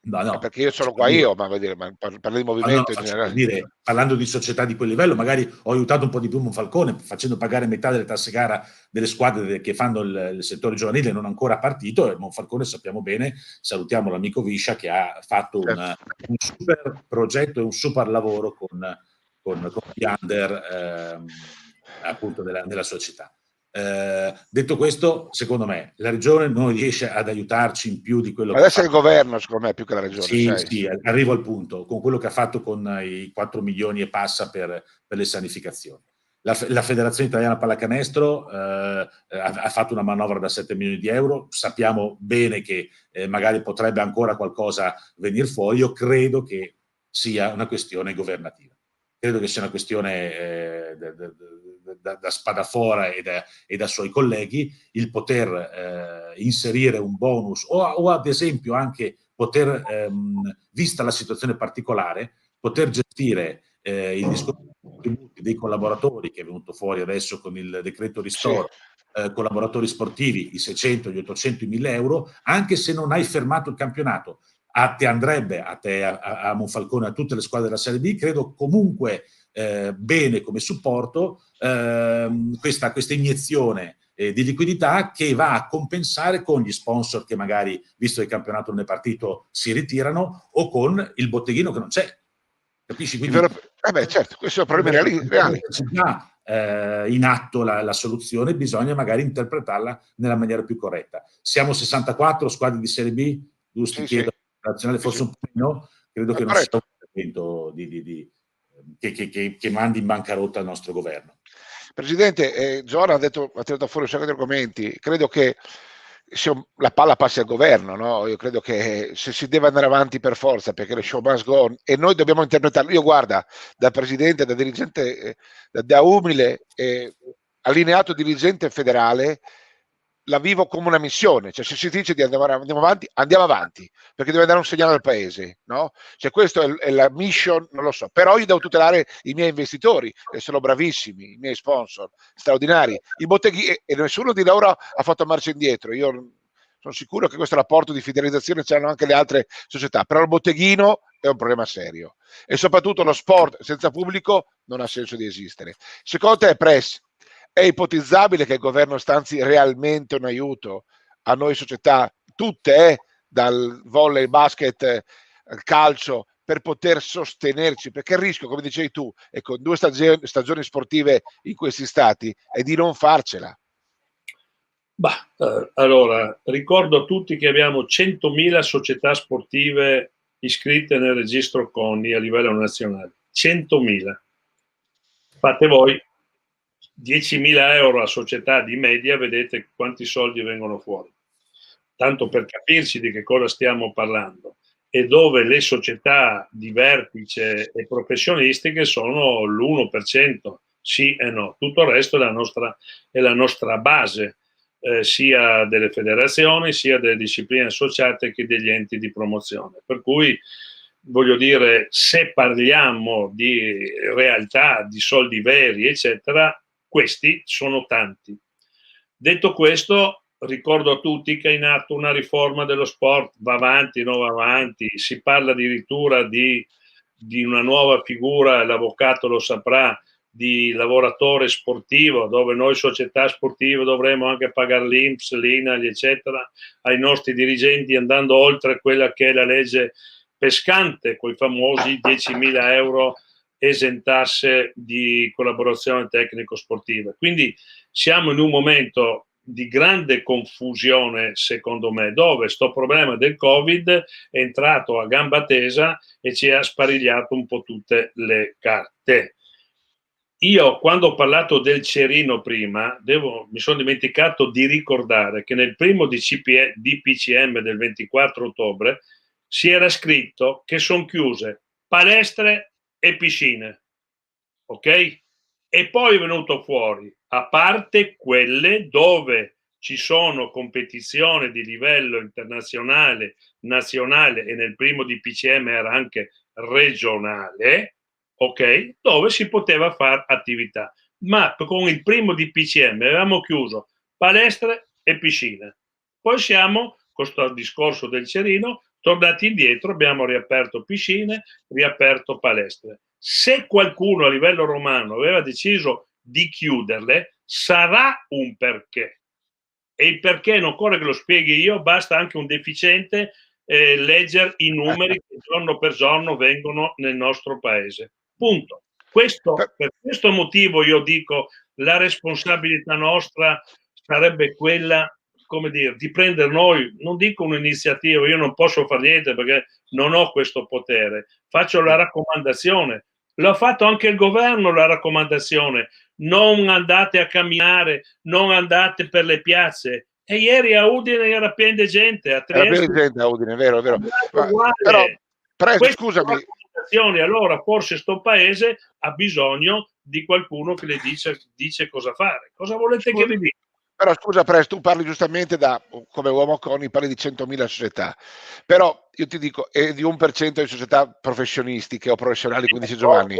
No, perché io sono qua io, ma parlo di movimento in generale. Dire, parlando di società di quel livello, magari ho aiutato un po' di più Monfalcone, facendo pagare metà delle tasse gara delle squadre che fanno il settore giovanile non ancora partito, e Monfalcone sappiamo bene, salutiamo l'amico Viscia che ha fatto un super progetto e un super lavoro con gli under appunto nella società. Detto questo, secondo me la regione non riesce ad aiutarci in più di quello che adesso è il governo, secondo me, più che la regione. Sì, arrivo al punto, con quello che ha fatto con i 4 milioni e passa per le sanificazioni. La Federazione Italiana Pallacanestro ha fatto una manovra da 7 milioni di euro, sappiamo bene che magari potrebbe ancora qualcosa venire fuori. Io credo che sia una questione governativa, credo che sia una questione da Spadafora e da suoi colleghi, il poter inserire un bonus o ad esempio anche poter, vista la situazione particolare, poter gestire il discorso dei collaboratori, che è venuto fuori adesso con il decreto ristoro, collaboratori sportivi, i 600, gli 800, i 1000 euro, anche se non hai fermato il campionato. A te andrebbe, a Monfalcone, a tutte le squadre della Serie B, credo comunque bene come supporto questa iniezione di liquidità che va a compensare con gli sponsor che magari, visto che il campionato non è partito, si ritirano, o con il botteghino che non c'è. Capisci? Quindi, certo, questi sono problemi reali. In atto la soluzione, bisogna magari interpretarla nella maniera più corretta. Siamo 64 squadre di Serie B, giusto? Chiedo nazionale forse un po' meno, credo che non sia un intervento che mandi in bancarotta il nostro governo. Presidente, Giovanna ha tirato fuori un sacco di argomenti. Credo che la palla passi al governo, no? Io credo che se si deve andare avanti per forza, perché le show must go on, e noi dobbiamo interpretarlo. Io, guarda, da presidente, da dirigente, da umile allineato dirigente federale, la vivo come una missione. Cioè, se si dice di andiamo avanti, perché deve dare un segnale al paese, no? Cioè, questa è la mission, non lo so, però io devo tutelare i miei investitori, che sono bravissimi, i miei sponsor straordinari, i botteghini, e nessuno di loro ha fatto marcia indietro. Io sono sicuro che questo rapporto di fidelizzazione c'hanno anche le altre società, però il botteghino è un problema serio, e soprattutto lo sport senza pubblico non ha senso di esistere. Secondo te, Press, è ipotizzabile che il governo stanzi realmente un aiuto a noi società, tutte, dal volley, basket, al calcio, per poter sostenerci? Perché il rischio, come dicevi tu, e con 2 stagioni sportive in questi stati, è di non farcela. Allora, ricordo a tutti che abbiamo 100.000 società sportive iscritte nel registro CONI a livello nazionale. 100.000. Fate voi 10.000 euro a società di media, vedete quanti soldi vengono fuori. Tanto per capirci di che cosa stiamo parlando, e dove le società di vertice e professionistiche sono l'1%, sì e no. Tutto il resto è la nostra base, sia delle federazioni, sia delle discipline associate che degli enti di promozione. Per cui, voglio dire, se parliamo di realtà, di soldi veri, eccetera, questi sono tanti. Detto questo, ricordo a tutti che è in atto una riforma dello sport, va avanti, non va avanti, si parla addirittura di una nuova figura, l'avvocato lo saprà, di lavoratore sportivo, dove noi società sportive dovremo anche pagare l'INPS, l'INAIL, eccetera, ai nostri dirigenti, andando oltre quella che è la legge pescante, con i famosi 10.000 euro esentasse di collaborazione tecnico-sportiva. Quindi siamo in un momento di grande confusione, secondo me, dove sto problema del Covid è entrato a gamba tesa e ci ha sparigliato un po' tutte le carte. Io, quando ho parlato del cerino prima, mi sono dimenticato di ricordare che nel primo DPCM del 24 ottobre si era scritto che sono chiuse palestre e piscine, ok? E poi è venuto fuori, a parte quelle dove ci sono competizioni di livello internazionale, nazionale, e nel primo DPCM era anche regionale, ok? Dove si poteva fare attività. Ma con il primo DPCM avevamo chiuso palestre e piscine. Poi siamo, con questo discorso del cerino, tornati indietro, abbiamo riaperto piscine, riaperto palestre. Se qualcuno a livello romano aveva deciso di chiuderle, sarà un perché. E il perché non occorre che lo spieghi io, basta anche un deficiente leggere i numeri che giorno per giorno vengono nel nostro paese. Punto. Per questo motivo io dico la responsabilità nostra sarebbe quella, come dire, di prendere noi, non dico un'iniziativa, io non posso fare niente perché non ho questo potere, faccio la raccomandazione, l'ha fatto anche il governo la raccomandazione, non andate a camminare, non andate per le piazze, e ieri a Udine era pieno di gente, a Trieste era pieno di gente a Udine, vero. Però scusami, allora forse sto paese ha bisogno di qualcuno che le dice cosa fare. Cosa volete che vi dica? Però scusa Presto, tu parli giustamente come uomo CONI, parli di 100.000 società, però io ti dico, è di 1% di società professionistiche o professionali, come dice Giovanni.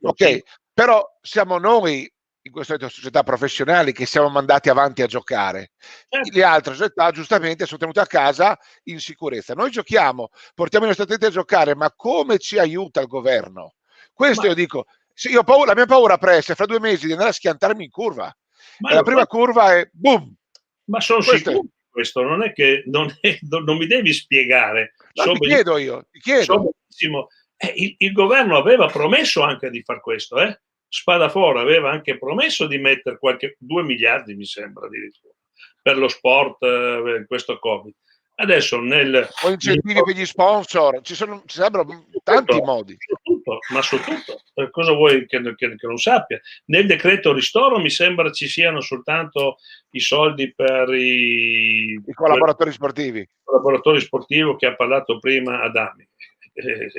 Ok, però siamo noi, in queste società professionali, che siamo mandati avanti a giocare. Le altre società giustamente sono tenute a casa in sicurezza. Noi giochiamo, portiamo i nostri atleti a giocare, ma come ci aiuta il governo? Questo io dico, la mia paura Presto è fra 2 mesi di andare a schiantarmi in curva. E la prima curva è boom. Ma sono sicuro di questo, non è che non mi devi spiegare. Ti chiedo io. Il governo aveva promesso anche di far questo, Spadafora aveva anche promesso di mettere 2 miliardi, mi sembra addirittura, per lo sport, questo Covid. Adesso o incentivi per gli sponsor, ci sembrano tanti modi. Su tutto. Cosa vuoi che non sappia? Nel decreto ristoro mi sembra ci siano soltanto i soldi per i collaboratori sportivi. Collaboratori sportivi che ha parlato prima Adami.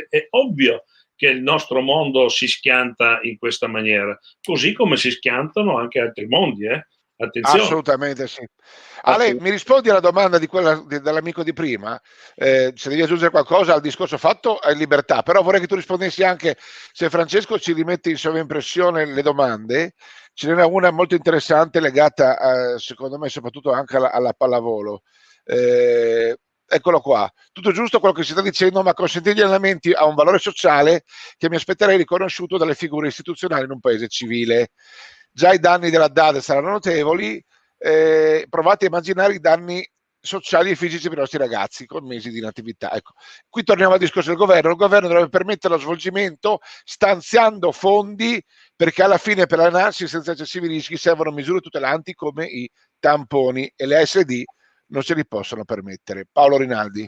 È ovvio che il nostro mondo si schianta in questa maniera, così come si schiantano anche altri mondi, Attenzione. Assolutamente sì. Ale, mi rispondi alla domanda dell'amico di prima? Se devi aggiungere qualcosa al discorso fatto, hai libertà, però vorrei che tu rispondessi anche, se Francesco ci rimette in sovraimpressione le domande, ce n'era una molto interessante legata, secondo me, soprattutto anche alla pallavolo. Eccolo qua, tutto giusto quello che si sta dicendo, ma consentire gli allenamenti ha un valore sociale che mi aspetterei riconosciuto dalle figure istituzionali in un paese civile. Già i danni della DAD saranno notevoli, provate a immaginare i danni sociali e fisici per i nostri ragazzi con mesi di inattività. Ecco, qui torniamo al discorso del governo. Il governo dovrebbe permettere lo svolgimento stanziando fondi, perché alla fine per allenarsi senza eccessivi rischi servono misure tutelanti come i tamponi, e le ASD non se li possono permettere. Paolo Rinaldi.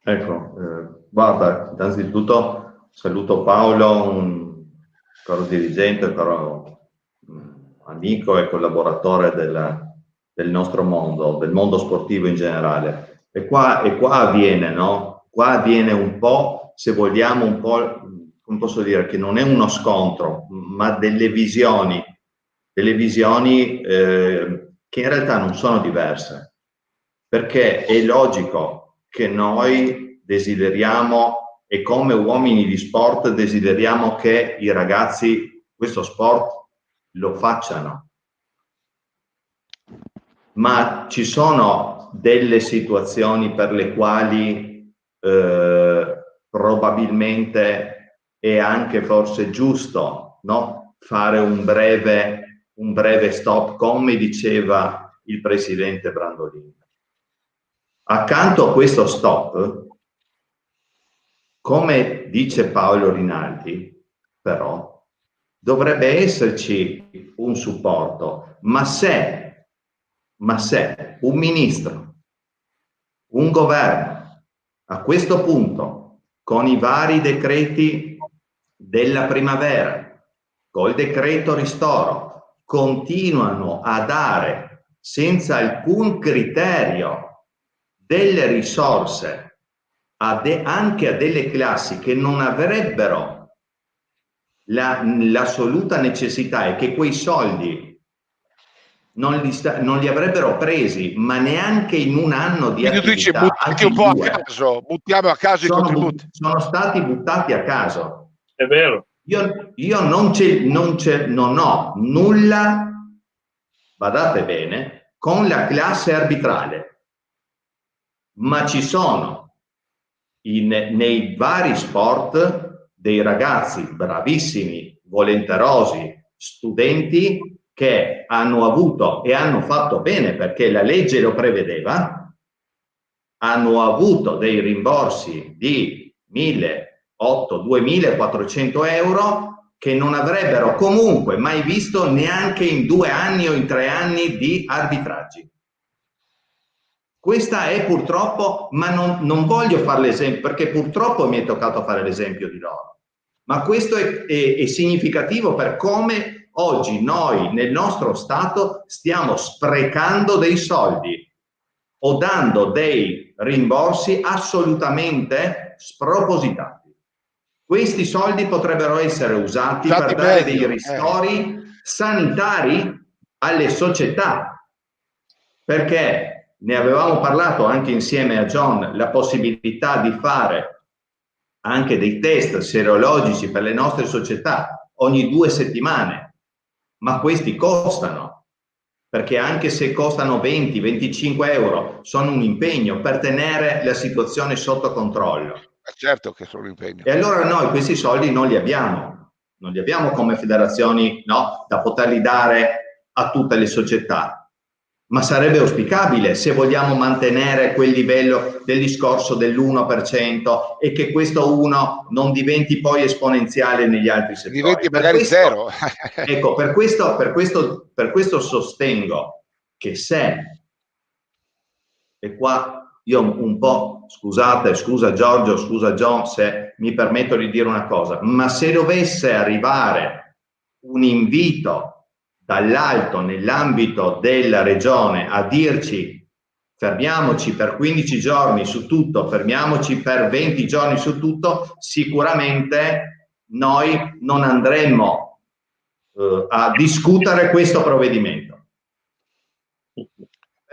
Ecco, guarda, innanzitutto saluto Paolo, un caro dirigente, però amico e collaboratore del nostro mondo, del mondo sportivo in generale. E qua avviene, no? Qua avviene un po', se vogliamo, un po', come posso dire, che non è uno scontro, ma delle visioni che in realtà non sono diverse. Perché è logico che noi desideriamo, e come uomini di sport desideriamo che i ragazzi questo sport lo facciano, ma ci sono delle situazioni per le quali probabilmente è anche forse giusto, no? Fare un breve stop, come diceva il presidente Brandolini. Accanto a questo stop, come dice Paolo Rinaldi, però dovrebbe esserci un supporto, ma se un ministro, un governo, a questo punto, con i vari decreti della primavera, col decreto ristoro, continuano a dare senza alcun criterio delle risorse anche a delle classi che non avrebbero l'assoluta necessità, e che quei soldi non li avrebbero presi, ma neanche in un anno di attività. Anche un po' a caso, buttiamo a caso i contributi. Sono stati buttati a caso. È vero. Io non ho nulla, badate bene, con la classe arbitrale, ma ci sono nei vari sport dei ragazzi bravissimi, volenterosi, studenti che hanno avuto e hanno fatto bene, perché la legge lo prevedeva, hanno avuto dei rimborsi di 1.800-2.400 euro che non avrebbero comunque mai visto neanche in 2 anni o in 3 anni di arbitraggi. Questa è purtroppo, ma non voglio fare l'esempio, perché purtroppo mi è toccato fare l'esempio di loro. Ma questo è significativo per come oggi noi nel nostro Stato stiamo sprecando dei soldi o dando dei rimborsi assolutamente spropositati. Questi soldi potrebbero essere usati per dare dei ristori sanitari alle società, perché ne avevamo parlato anche insieme a John, la possibilità di fare anche dei test serologici per le nostre società ogni 2 settimane, ma questi costano, perché anche se costano 20-25 euro, sono un impegno per tenere la situazione sotto controllo. Certo che sono un impegno. E allora noi questi soldi non li abbiamo come federazioni, no, da poterli dare a tutte le società, ma sarebbe auspicabile se vogliamo mantenere quel livello del discorso dell'1% e che questo 1 non diventi poi esponenziale negli altri settori. Diventi magari zero. Ecco, per questo sostengo che se, e qua io un po', scusa Giorgio, scusa John se mi permetto di dire una cosa, ma se dovesse arrivare un invito dall'alto nell'ambito della regione a dirci fermiamoci per 15 giorni su tutto, fermiamoci per 20 giorni su tutto, sicuramente noi non andremmo a discutere questo provvedimento.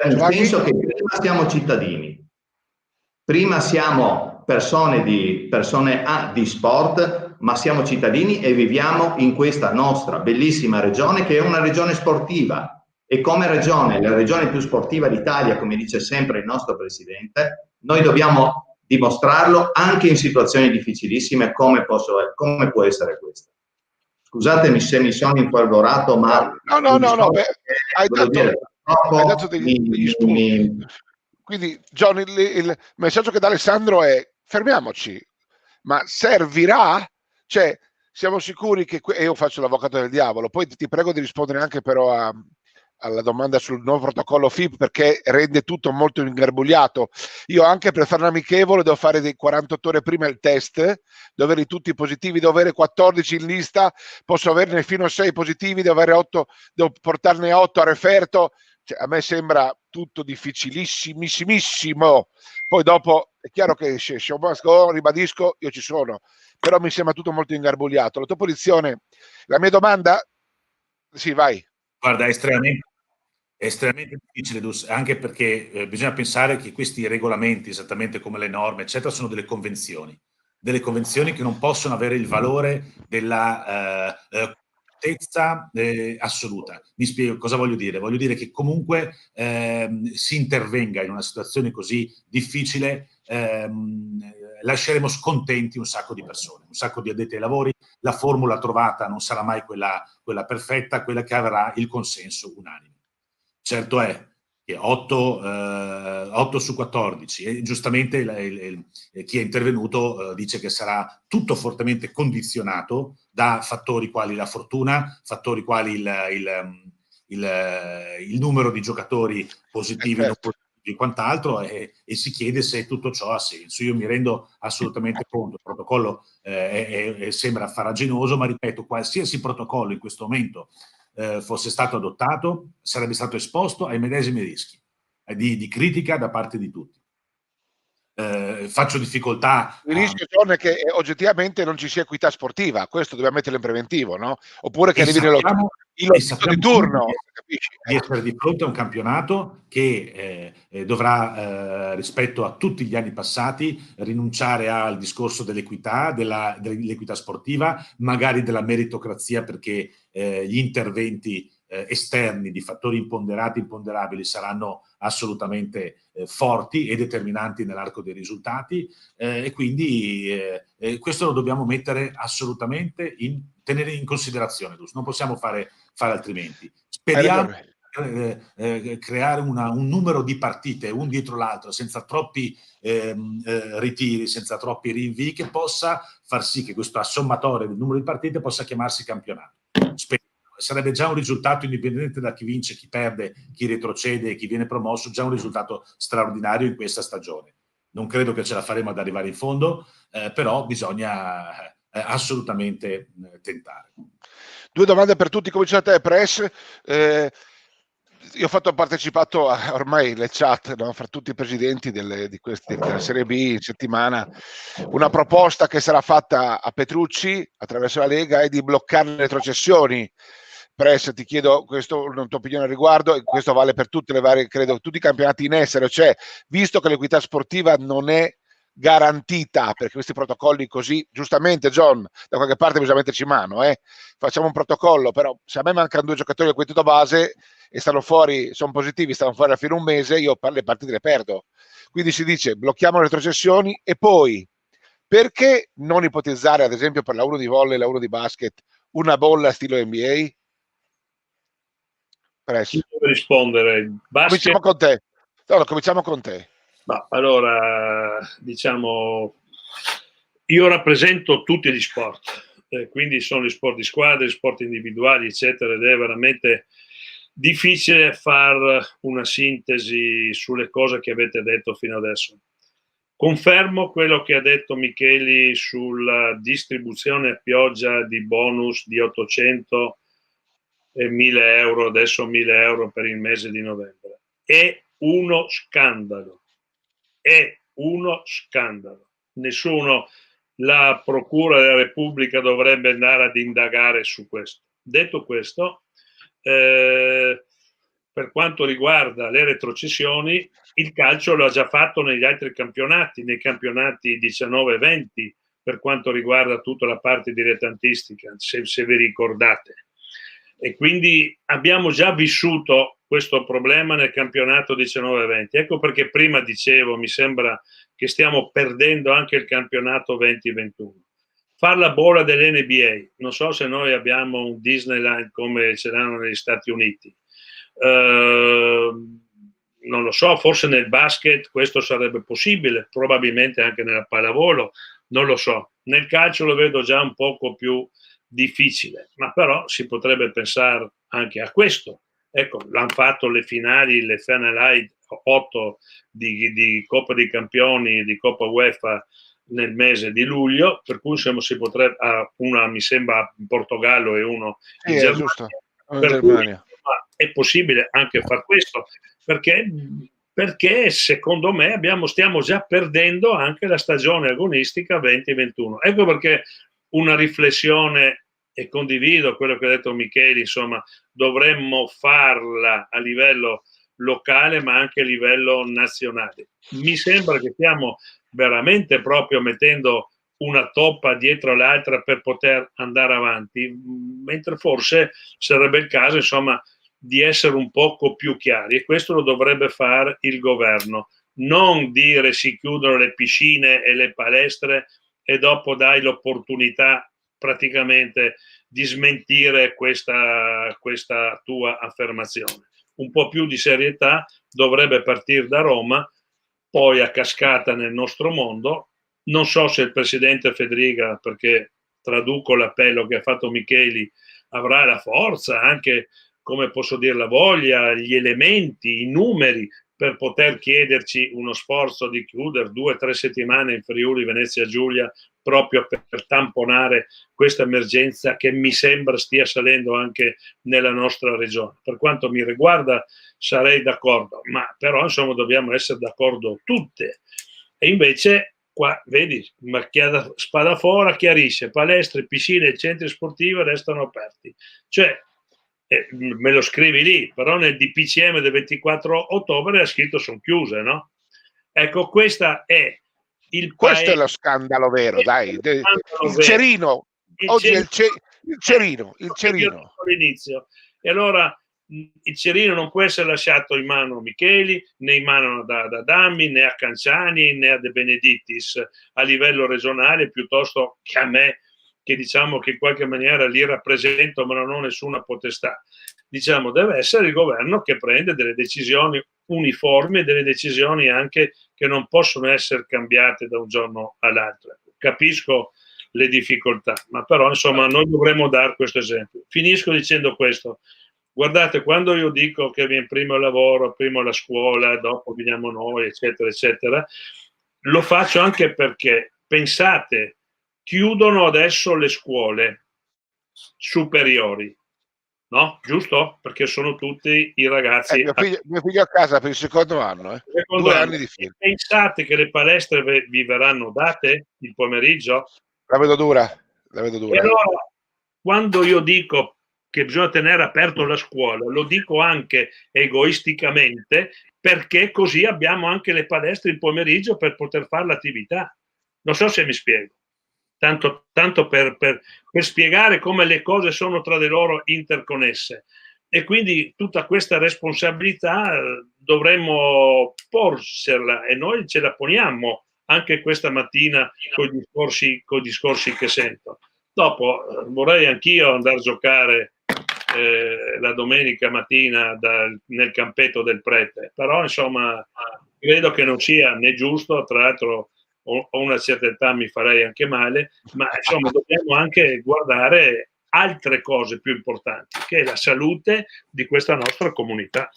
Nel senso che prima siamo cittadini, prima siamo persone di sport, ma siamo cittadini e viviamo in questa nostra bellissima regione che è una regione sportiva, e come regione, la regione più sportiva d'Italia, come dice sempre il nostro presidente, noi dobbiamo dimostrarlo anche in situazioni difficilissime come può essere questa. Scusatemi se mi sono infolgorato, ma no, beh, hai dato degli spunti. Quindi John, il messaggio che dà Alessandro è fermiamoci, ma servirà? Cioè, siamo sicuri che io faccio l'avvocato del diavolo, poi ti prego di rispondere anche però alla domanda sul nuovo protocollo FIP, perché rende tutto molto ingarbugliato. Io anche per fare un amichevole devo fare dei 48 ore prima il test, devo averli tutti positivi, devo avere 14 in lista, posso averne fino a 6 positivi, devo avere 8, devo portarne 8 a referto. Cioè, a me sembra tutto difficilissimissimo. Poi dopo è chiaro che show must go on, ribadisco, io ci sono, però mi sembra tutto molto ingarbugliato. La tua posizione, la mia domanda, sì, vai. Guarda, è estremamente difficile, anche perché bisogna pensare che questi regolamenti, esattamente come le norme, eccetera, sono delle convenzioni che non possono avere il valore della assoluta. Mi spiego cosa voglio dire. Voglio dire che comunque si intervenga in una situazione così difficile, lasceremo scontenti un sacco di persone, un sacco di addetti ai lavori. La formula trovata non sarà mai quella perfetta, quella che avrà il consenso unanime. Certo è che 8 su 14, e giustamente chi è intervenuto dice che sarà tutto fortemente condizionato da fattori quali la fortuna, fattori quali il numero di giocatori positivi, non positivi e quant'altro, e si chiede se tutto ciò ha senso. Io mi rendo assolutamente conto, il protocollo sembra farraginoso, ma ripeto, qualsiasi protocollo in questo momento fosse stato adottato, sarebbe stato esposto ai medesimi rischi di critica da parte di tutti. Faccio difficoltà. Il rischio, John, è che oggettivamente non ci sia equità sportiva, questo dobbiamo metterlo in preventivo, no? Oppure che arrivi il lottino di turno. Di essere di fronte a un campionato che dovrà, rispetto a tutti gli anni passati, rinunciare al discorso dell'equità, dell'equità sportiva, magari della meritocrazia, perché gli interventi esterni di fattori imponderabili saranno assolutamente forti e determinanti nell'arco dei risultati, e quindi questo lo dobbiamo mettere assolutamente tenere in considerazione. Non possiamo fare altrimenti. Speriamo creare un numero di partite un dietro l'altro, senza troppi ritiri, senza troppi rinvii, che possa far sì che questo assommatorio del numero di partite possa chiamarsi campionato. Sarebbe già un risultato, indipendente da chi vince, chi perde, chi retrocede e chi viene promosso, già un risultato straordinario in questa stagione. Non credo che ce la faremo ad arrivare in fondo, però bisogna assolutamente tentare. 2 domande per tutti, comincio da te, Press. io ho partecipato a ormai le chat, no, fra tutti i presidenti della Serie B in settimana. Una proposta che sarà fatta a Petrucci attraverso la Lega è di bloccare le retrocessioni. Press, ti chiedo questo, una tua opinione al riguardo, e questo vale per tutte le varie, credo, tutti i campionati in essere, cioè visto che l'equità sportiva non è garantita perché questi protocolli così, giustamente John, da qualche parte bisogna metterci mano, facciamo un protocollo, però se a me mancano 2 giocatori del quintetto base e stanno fuori, sono positivi, stanno fuori a fine un mese, io le partite le perdo. Quindi si dice blocchiamo le retrocessioni e poi perché non ipotizzare ad esempio per la 1 di volley e la 1 di basket una bolla stile NBA? Chi deve rispondere? Basket? Cominciamo con te. No, cominciamo con te. No, allora, diciamo, io rappresento tutti gli sport, quindi sono gli sport di squadra, gli sport individuali, eccetera, ed è veramente difficile fare una sintesi sulle cose che avete detto fino adesso. Confermo quello che ha detto Micheli sulla distribuzione a pioggia di bonus di 800 e 1000 euro, adesso 1000 euro per il mese di novembre. È uno scandalo. È uno scandalo. Nessuno, la Procura della Repubblica dovrebbe andare ad indagare su questo. Detto questo, per quanto riguarda le retrocessioni, il calcio lo ha già fatto negli altri campionati, nei campionati 19 e 20, per quanto riguarda tutta la parte dilettantistica, se vi ricordate. E quindi abbiamo già vissuto questo problema nel campionato 19-20. Ecco perché prima dicevo, mi sembra che stiamo perdendo anche il campionato 20-21. Far la bolla dell'NBA, non so se noi abbiamo un Disneyland come ce l'hanno negli Stati Uniti. Non lo so, forse nel basket questo sarebbe possibile, probabilmente anche nella pallavolo, non lo so. Nel calcio lo vedo già un poco più difficile, ma però si potrebbe pensare anche a questo. Ecco, l'hanno fatto le finali, le Final 8 di Coppa dei Campioni, di Coppa UEFA nel mese di luglio, per cui si potrebbe, una mi sembra in Portogallo e uno in Germania, per cui è possibile anche far questo, perché secondo me stiamo già perdendo anche la stagione agonistica 2021. Ecco perché una riflessione, e condivido quello che ha detto Micheli, insomma, dovremmo farla a livello locale ma anche a livello nazionale. Mi sembra che stiamo veramente proprio mettendo una toppa dietro l'altra per poter andare avanti, mentre forse sarebbe il caso, insomma, di essere un poco più chiari, e questo lo dovrebbe fare il governo. Non dire si chiudono le piscine e le palestre e dopo dai l'opportunità praticamente di smentire questa tua affermazione. Un po' più di serietà dovrebbe partire da Roma, poi a cascata nel nostro mondo. Non so se il presidente Fedriga, perché traduco l'appello che ha fatto Micheli, avrà la forza, anche, come posso dire, la voglia, gli elementi, i numeri per poter chiederci uno sforzo di chiudere 2 o 3 settimane in Friuli Venezia Giulia proprio per tamponare questa emergenza che mi sembra stia salendo anche nella nostra regione. Per quanto mi riguarda sarei d'accordo, ma però insomma dobbiamo essere d'accordo tutte. E invece qua vedi, Spadafora chiarisce, palestre, piscine e centri sportivi restano aperti. Cioè, me lo scrivi lì, però nel DPCM del 24 ottobre ha scritto sono chiuse, no? Ecco, questa è questo è lo scandalo vero, dai. Il cerino, oggi è il cerino. All'inizio. E allora il cerino non può essere lasciato in mano a Micheli, né in mano da Dammi, né a Canciani, né a De Benedittis a livello regionale, piuttosto che a me, che diciamo che in qualche maniera li rappresento ma non ho nessuna potestà. Diciamo, deve essere il governo che prende delle decisioni uniformi e delle decisioni anche che non possono essere cambiate da un giorno all'altro. Capisco le difficoltà, ma però insomma noi dovremmo dare questo esempio. Finisco dicendo questo. Guardate, quando io dico che viene prima il lavoro, prima la scuola, dopo veniamo noi, eccetera, eccetera, lo faccio anche perché, pensate, chiudono adesso le scuole superiori. no? Giusto? Perché sono tutti i ragazzi. Mio figlio a casa per il secondo anno, 2 anni di fila. Pensate che le palestre vi verranno date il pomeriggio? La vedo dura. E allora, quando io dico che bisogna tenere aperto la scuola, lo dico anche egoisticamente, perché così abbiamo anche le palestre il pomeriggio per poter fare l'attività. Non so se mi spiego. Tanto per spiegare come le cose sono tra di loro interconnesse. E quindi tutta questa responsabilità dovremmo porsela, e noi ce la poniamo anche questa mattina con gli discorsi che sento. Dopo vorrei anch'io andare a giocare la domenica mattina nel campetto del Prete, però insomma credo che non sia né giusto, tra l'altro ho una certa età, mi farei anche male, ma insomma dobbiamo anche guardare altre cose più importanti, che è la salute di questa nostra comunità.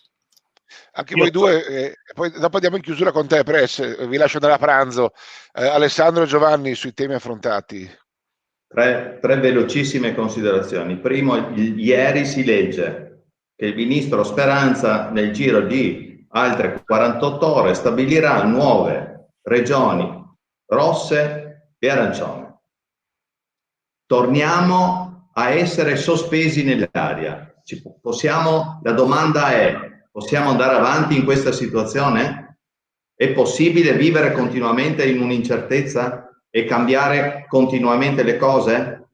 Anche voi due, poi dopo andiamo in chiusura con te, Press, vi lascio andare a pranzo. Alessandro e Giovanni sui temi affrontati. Tre velocissime considerazioni. Primo, ieri si legge che il ministro Speranza nel giro di altre 48 ore stabilirà nuove regioni rosse e arancione. Torniamo a essere sospesi nell'aria. La domanda è: possiamo andare avanti in questa situazione? È possibile vivere continuamente in un'incertezza e cambiare continuamente le cose?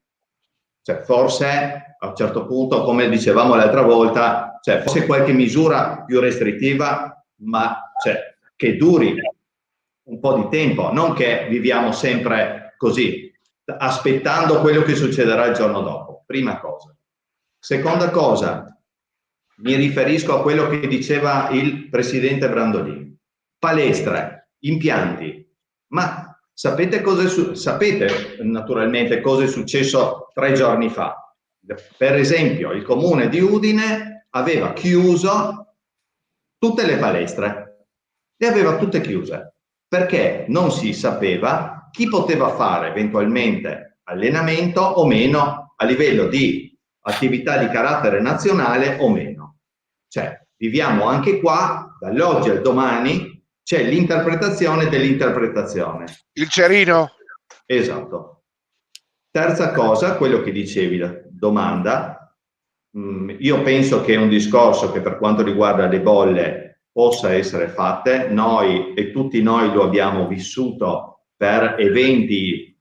Cioè, forse a un certo punto, come dicevamo l'altra volta, forse qualche misura più restrittiva, ma che duri un po' di tempo, non che viviamo sempre così, aspettando quello che succederà il giorno dopo. Prima cosa. Seconda cosa, mi riferisco a quello che diceva il presidente Brandolin. Palestre, impianti, ma sapete naturalmente cosa è successo 3 giorni fa? Per esempio, il comune di Udine aveva chiuso tutte le palestre, le aveva tutte chiuse, perché non si sapeva chi poteva fare eventualmente allenamento o meno a livello di attività di carattere nazionale o meno. Viviamo anche qua, dall'oggi al domani, c'è l'interpretazione dell'interpretazione. Il cerino? Esatto. Terza cosa, quello che dicevi, la domanda. Io penso che è un discorso che per quanto riguarda le bolle possa essere fatte. Noi e tutti noi lo abbiamo vissuto per eventi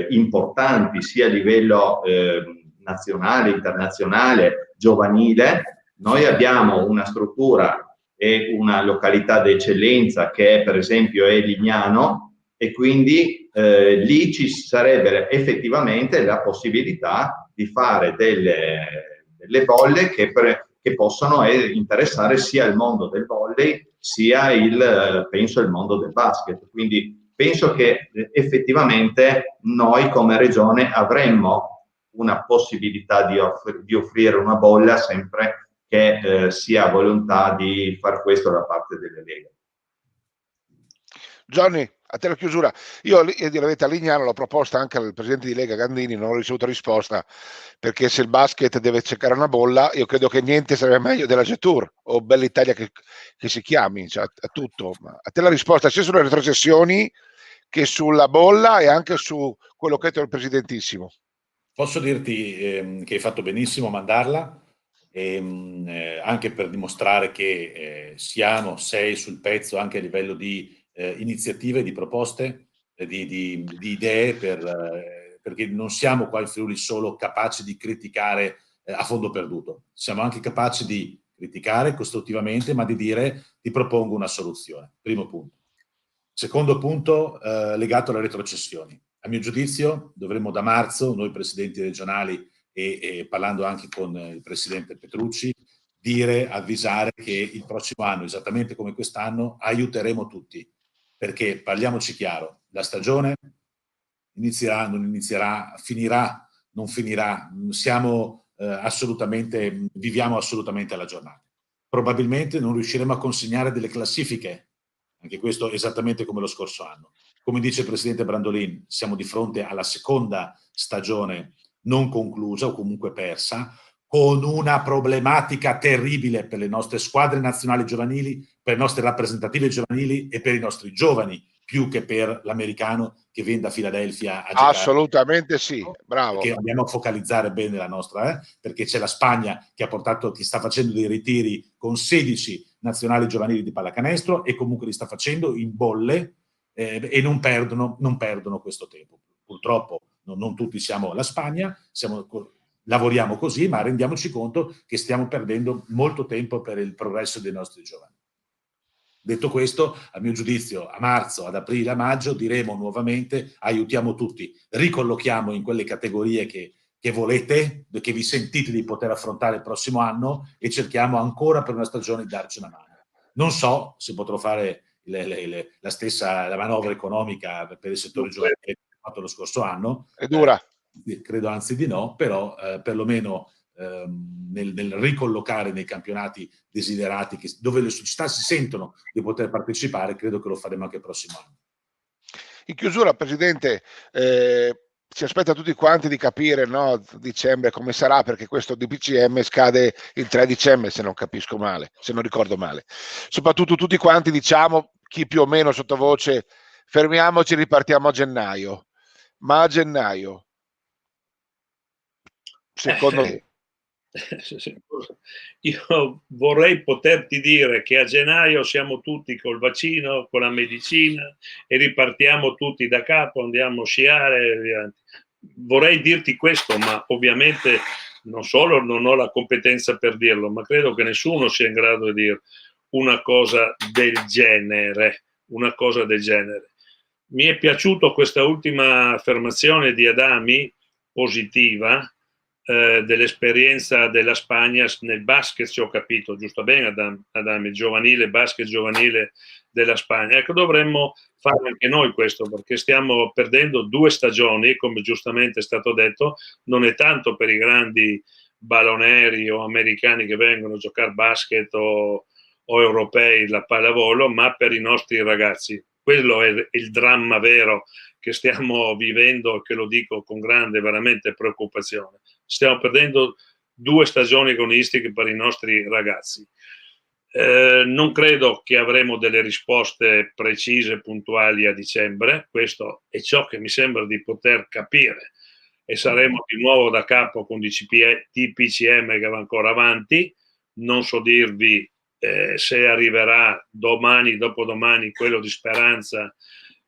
importanti, sia a livello nazionale, internazionale, giovanile. Noi abbiamo una struttura e una località d'eccellenza che per esempio è Lignano, e quindi lì ci sarebbe effettivamente la possibilità di fare delle bolle che possono interessare sia il mondo del volley sia penso il mondo del basket. Quindi penso che effettivamente noi come regione avremmo una possibilità di offrire una bolla sempre che sia volontà di far questo da parte delle leghe. Johnny, a te la chiusura. Io, a dire la verità, a Lignano l'ho proposta anche al presidente di Lega Gandini, non ho ricevuto risposta, perché se il basket deve cercare una bolla, io credo che niente sarebbe meglio della Jetour o Bella Italia che si chiami, a tutto. Ma a te la risposta sia sulle retrocessioni che sulla bolla e anche su quello che ha detto il presidentissimo. Posso dirti che hai fatto benissimo a mandarla, anche per dimostrare che sei sul pezzo anche a livello di iniziative, di proposte, di idee, perché non siamo qua in Friuli solo capaci di criticare a fondo perduto, siamo anche capaci di criticare costruttivamente, ma di dire ti propongo una soluzione. Primo punto. Secondo punto legato alle retrocessioni. A mio giudizio dovremmo da marzo, noi presidenti regionali e parlando anche con il presidente Petrucci, avvisare che il prossimo anno, esattamente come quest'anno, aiuteremo tutti, perché parliamoci chiaro, la stagione inizierà, non inizierà, finirà, non finirà, viviamo assolutamente alla giornata. Probabilmente non riusciremo a consegnare delle classifiche, anche questo esattamente come lo scorso anno. Come dice il presidente Brandolin, siamo di fronte alla seconda stagione non conclusa o comunque persa, con una problematica terribile per le nostre squadre nazionali giovanili, per le nostre rappresentative giovanili e per i nostri giovani, più che per l'americano che viene da Filadelfia a giocare. Assolutamente sì, bravo. Perché andiamo a focalizzare bene la nostra, perché c'è la Spagna che sta facendo dei ritiri con 16 nazionali giovanili di pallacanestro e comunque li sta facendo in bolle e non perdono questo tempo. Purtroppo non tutti siamo la Spagna, lavoriamo così, ma rendiamoci conto che stiamo perdendo molto tempo per il progresso dei nostri giovani. Detto questo, a mio giudizio, a marzo, ad aprile, a maggio diremo nuovamente: aiutiamo tutti, ricollochiamo in quelle categorie che volete, che vi sentite di poter affrontare il prossimo anno, e cerchiamo ancora per una stagione di darci una mano. Non so se potrò fare la stessa manovra economica per il settore giovanile che ho fatto lo scorso anno. È dura. Credo anzi di no, però perlomeno nel ricollocare nei campionati desiderati, dove le società si sentono di poter partecipare, credo che lo faremo anche il prossimo anno. In chiusura, Presidente, ci aspetta tutti quanti di capire, no, dicembre come sarà, perché questo DPCM scade il 3 dicembre, se non capisco male, se non ricordo male. Soprattutto tutti quanti diciamo, chi più o meno sottovoce, fermiamoci, ripartiamo a gennaio. Ma a gennaio, secondo te? Io vorrei poterti dire che a gennaio siamo tutti col vaccino, con la medicina e ripartiamo tutti da capo, andiamo a sciare. Vorrei dirti questo, ma ovviamente non solo non ho la competenza per dirlo, ma credo che nessuno sia in grado di dire una cosa del genere. Mi è piaciuto questa ultima affermazione di Adami, positiva, dell'esperienza della Spagna nel basket, se ho capito giusto bene, Adami, giovanile, basket giovanile della Spagna. Ecco, dovremmo fare anche noi questo, perché stiamo perdendo 2 stagioni, come giustamente è stato detto. Non è tanto per i grandi balloneri o americani che vengono a giocare basket o europei la pallavolo, ma per i nostri ragazzi. Quello è il dramma vero che stiamo vivendo, che lo dico con grande veramente preoccupazione. Stiamo perdendo 2 stagioni agonistiche per i nostri ragazzi. Non credo che avremo delle risposte precise, puntuali a dicembre. Questo è ciò che mi sembra di poter capire, e saremo di nuovo da capo con DPCM che va ancora avanti. Non so dirvi se arriverà domani, dopodomani, quello di Speranza,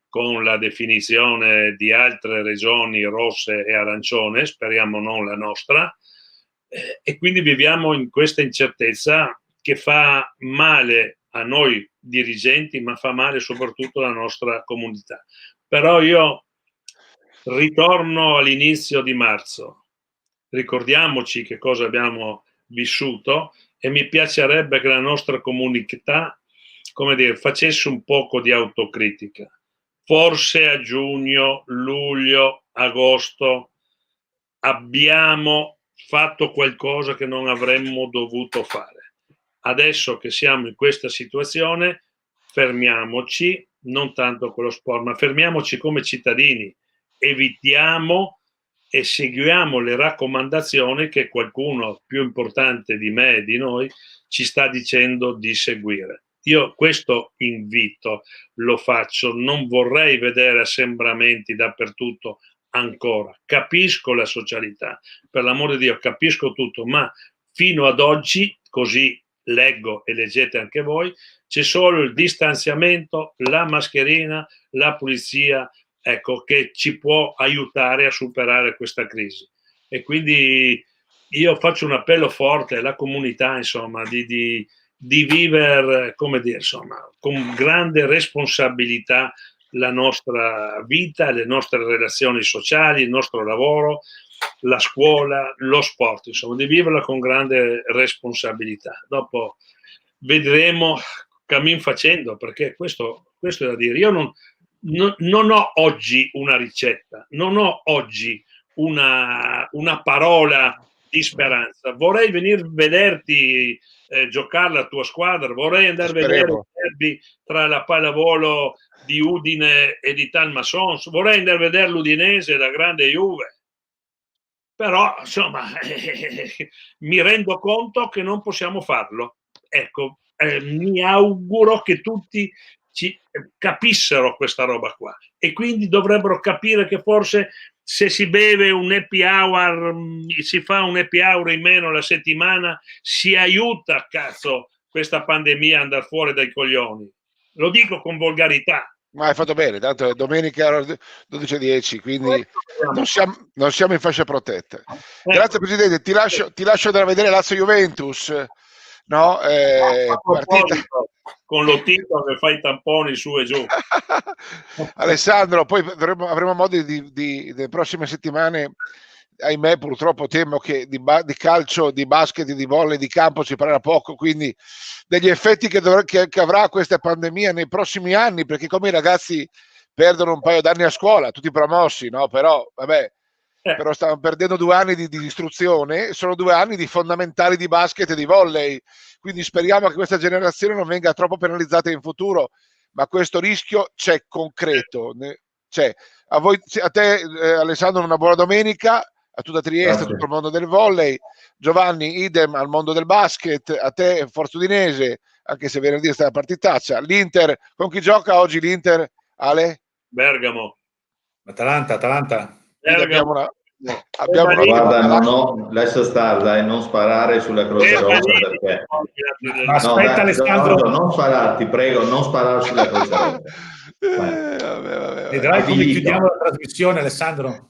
con la definizione di altre regioni rosse e arancione, speriamo non la nostra, e quindi viviamo in questa incertezza che fa male a noi dirigenti, ma fa male soprattutto alla nostra comunità. Però io ritorno all'inizio di marzo, ricordiamoci che cosa abbiamo vissuto, e mi piacerebbe che la nostra comunità, come dire, facesse un poco di autocritica. Forse a giugno, luglio, agosto abbiamo fatto qualcosa che non avremmo dovuto fare. Adesso che siamo in questa situazione, fermiamoci, non tanto con lo sport, ma fermiamoci come cittadini, evitiamo e seguiamo le raccomandazioni che qualcuno più importante di me e di noi ci sta dicendo di seguire. Io questo invito lo faccio, non vorrei vedere assembramenti dappertutto ancora. Capisco la socialità, per l'amore di Dio, capisco tutto, ma fino ad oggi, così leggo e leggete anche voi, c'è solo il distanziamento, la mascherina, la pulizia, ecco, che ci può aiutare a superare questa crisi. E quindi io faccio un appello forte alla comunità, insomma, di vivere, come dire, insomma, con grande responsabilità la nostra vita, le nostre relazioni sociali, il nostro lavoro, la scuola, lo sport, insomma, di viverla con grande responsabilità. Dopo vedremo cammin facendo, perché questo è da dire. Io non ho oggi una ricetta, non ho oggi una parola di speranza. Vorrei venire a vederti giocare la tua squadra, vorrei andare a vedere il derby tra la pallavolo di Udine e di Talmassons, vorrei andare a vedere l'Udinese, la grande Juve. però insomma mi rendo conto che non possiamo farlo. Ecco, mi auguro che tutti capissero questa roba qua, e quindi dovrebbero capire che forse se si beve un happy hour, si fa un happy hour in meno la settimana, si aiuta, cazzo, questa pandemia a andare fuori dai coglioni. Lo dico con volgarità. Ma hai fatto bene, tanto è domenica 12:10, quindi non siamo in fascia protetta. Grazie Presidente, ti lascio andare a vedere Lazio-Juventus, no? Partita con Lotito che fa i tamponi su e giù. Alessandro, poi avremo modo nelle prossime settimane, ahimè purtroppo temo che di calcio, di basket, di volley, di campo si parlerà poco, quindi degli effetti che avrà questa pandemia nei prossimi anni, perché come i ragazzi perdono un paio d'anni a scuola, tutti promossi, no? Però vabbè, però stanno perdendo 2 anni di istruzione, sono 2 anni di fondamentali di basket e di volley, quindi speriamo che questa generazione non venga troppo penalizzata in futuro, ma questo rischio c'è concreto. C'è. A te Alessandro una buona domenica, a tutta Trieste, a tutto il mondo del volley. Giovanni, idem al mondo del basket, a te Forza Udinese, anche se venerdì è stata partitaccia. L'Inter, con chi gioca oggi l'Inter, Ale? Bergamo. Atalanta. Bergamo. Abbiamo una guarda, lascia stare, dai, non sparare sulla Croce Rossa, perché ma aspetta, Alessandro, non sparare, ti prego, non sparare sulla Croce Rossa. Vedrai come chiudiamo la trasmissione, Alessandro.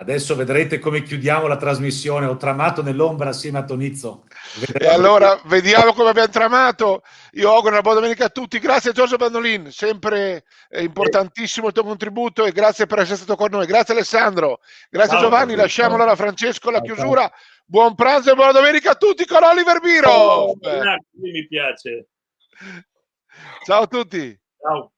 Adesso vedrete come chiudiamo la trasmissione. Ho tramato nell'ombra assieme a Tonizzo. E allora vediamo come abbiamo tramato. Io auguro una buona domenica a tutti. Grazie a Giorgio Bandolin, sempre importantissimo il tuo contributo, e grazie per essere stato con noi. Grazie Alessandro, grazie ciao, Giovanni. Lasciamola a Francesco la chiusura. Buon pranzo e buona domenica a tutti con Oliver Biro. Mi piace. Ciao a tutti. Ciao.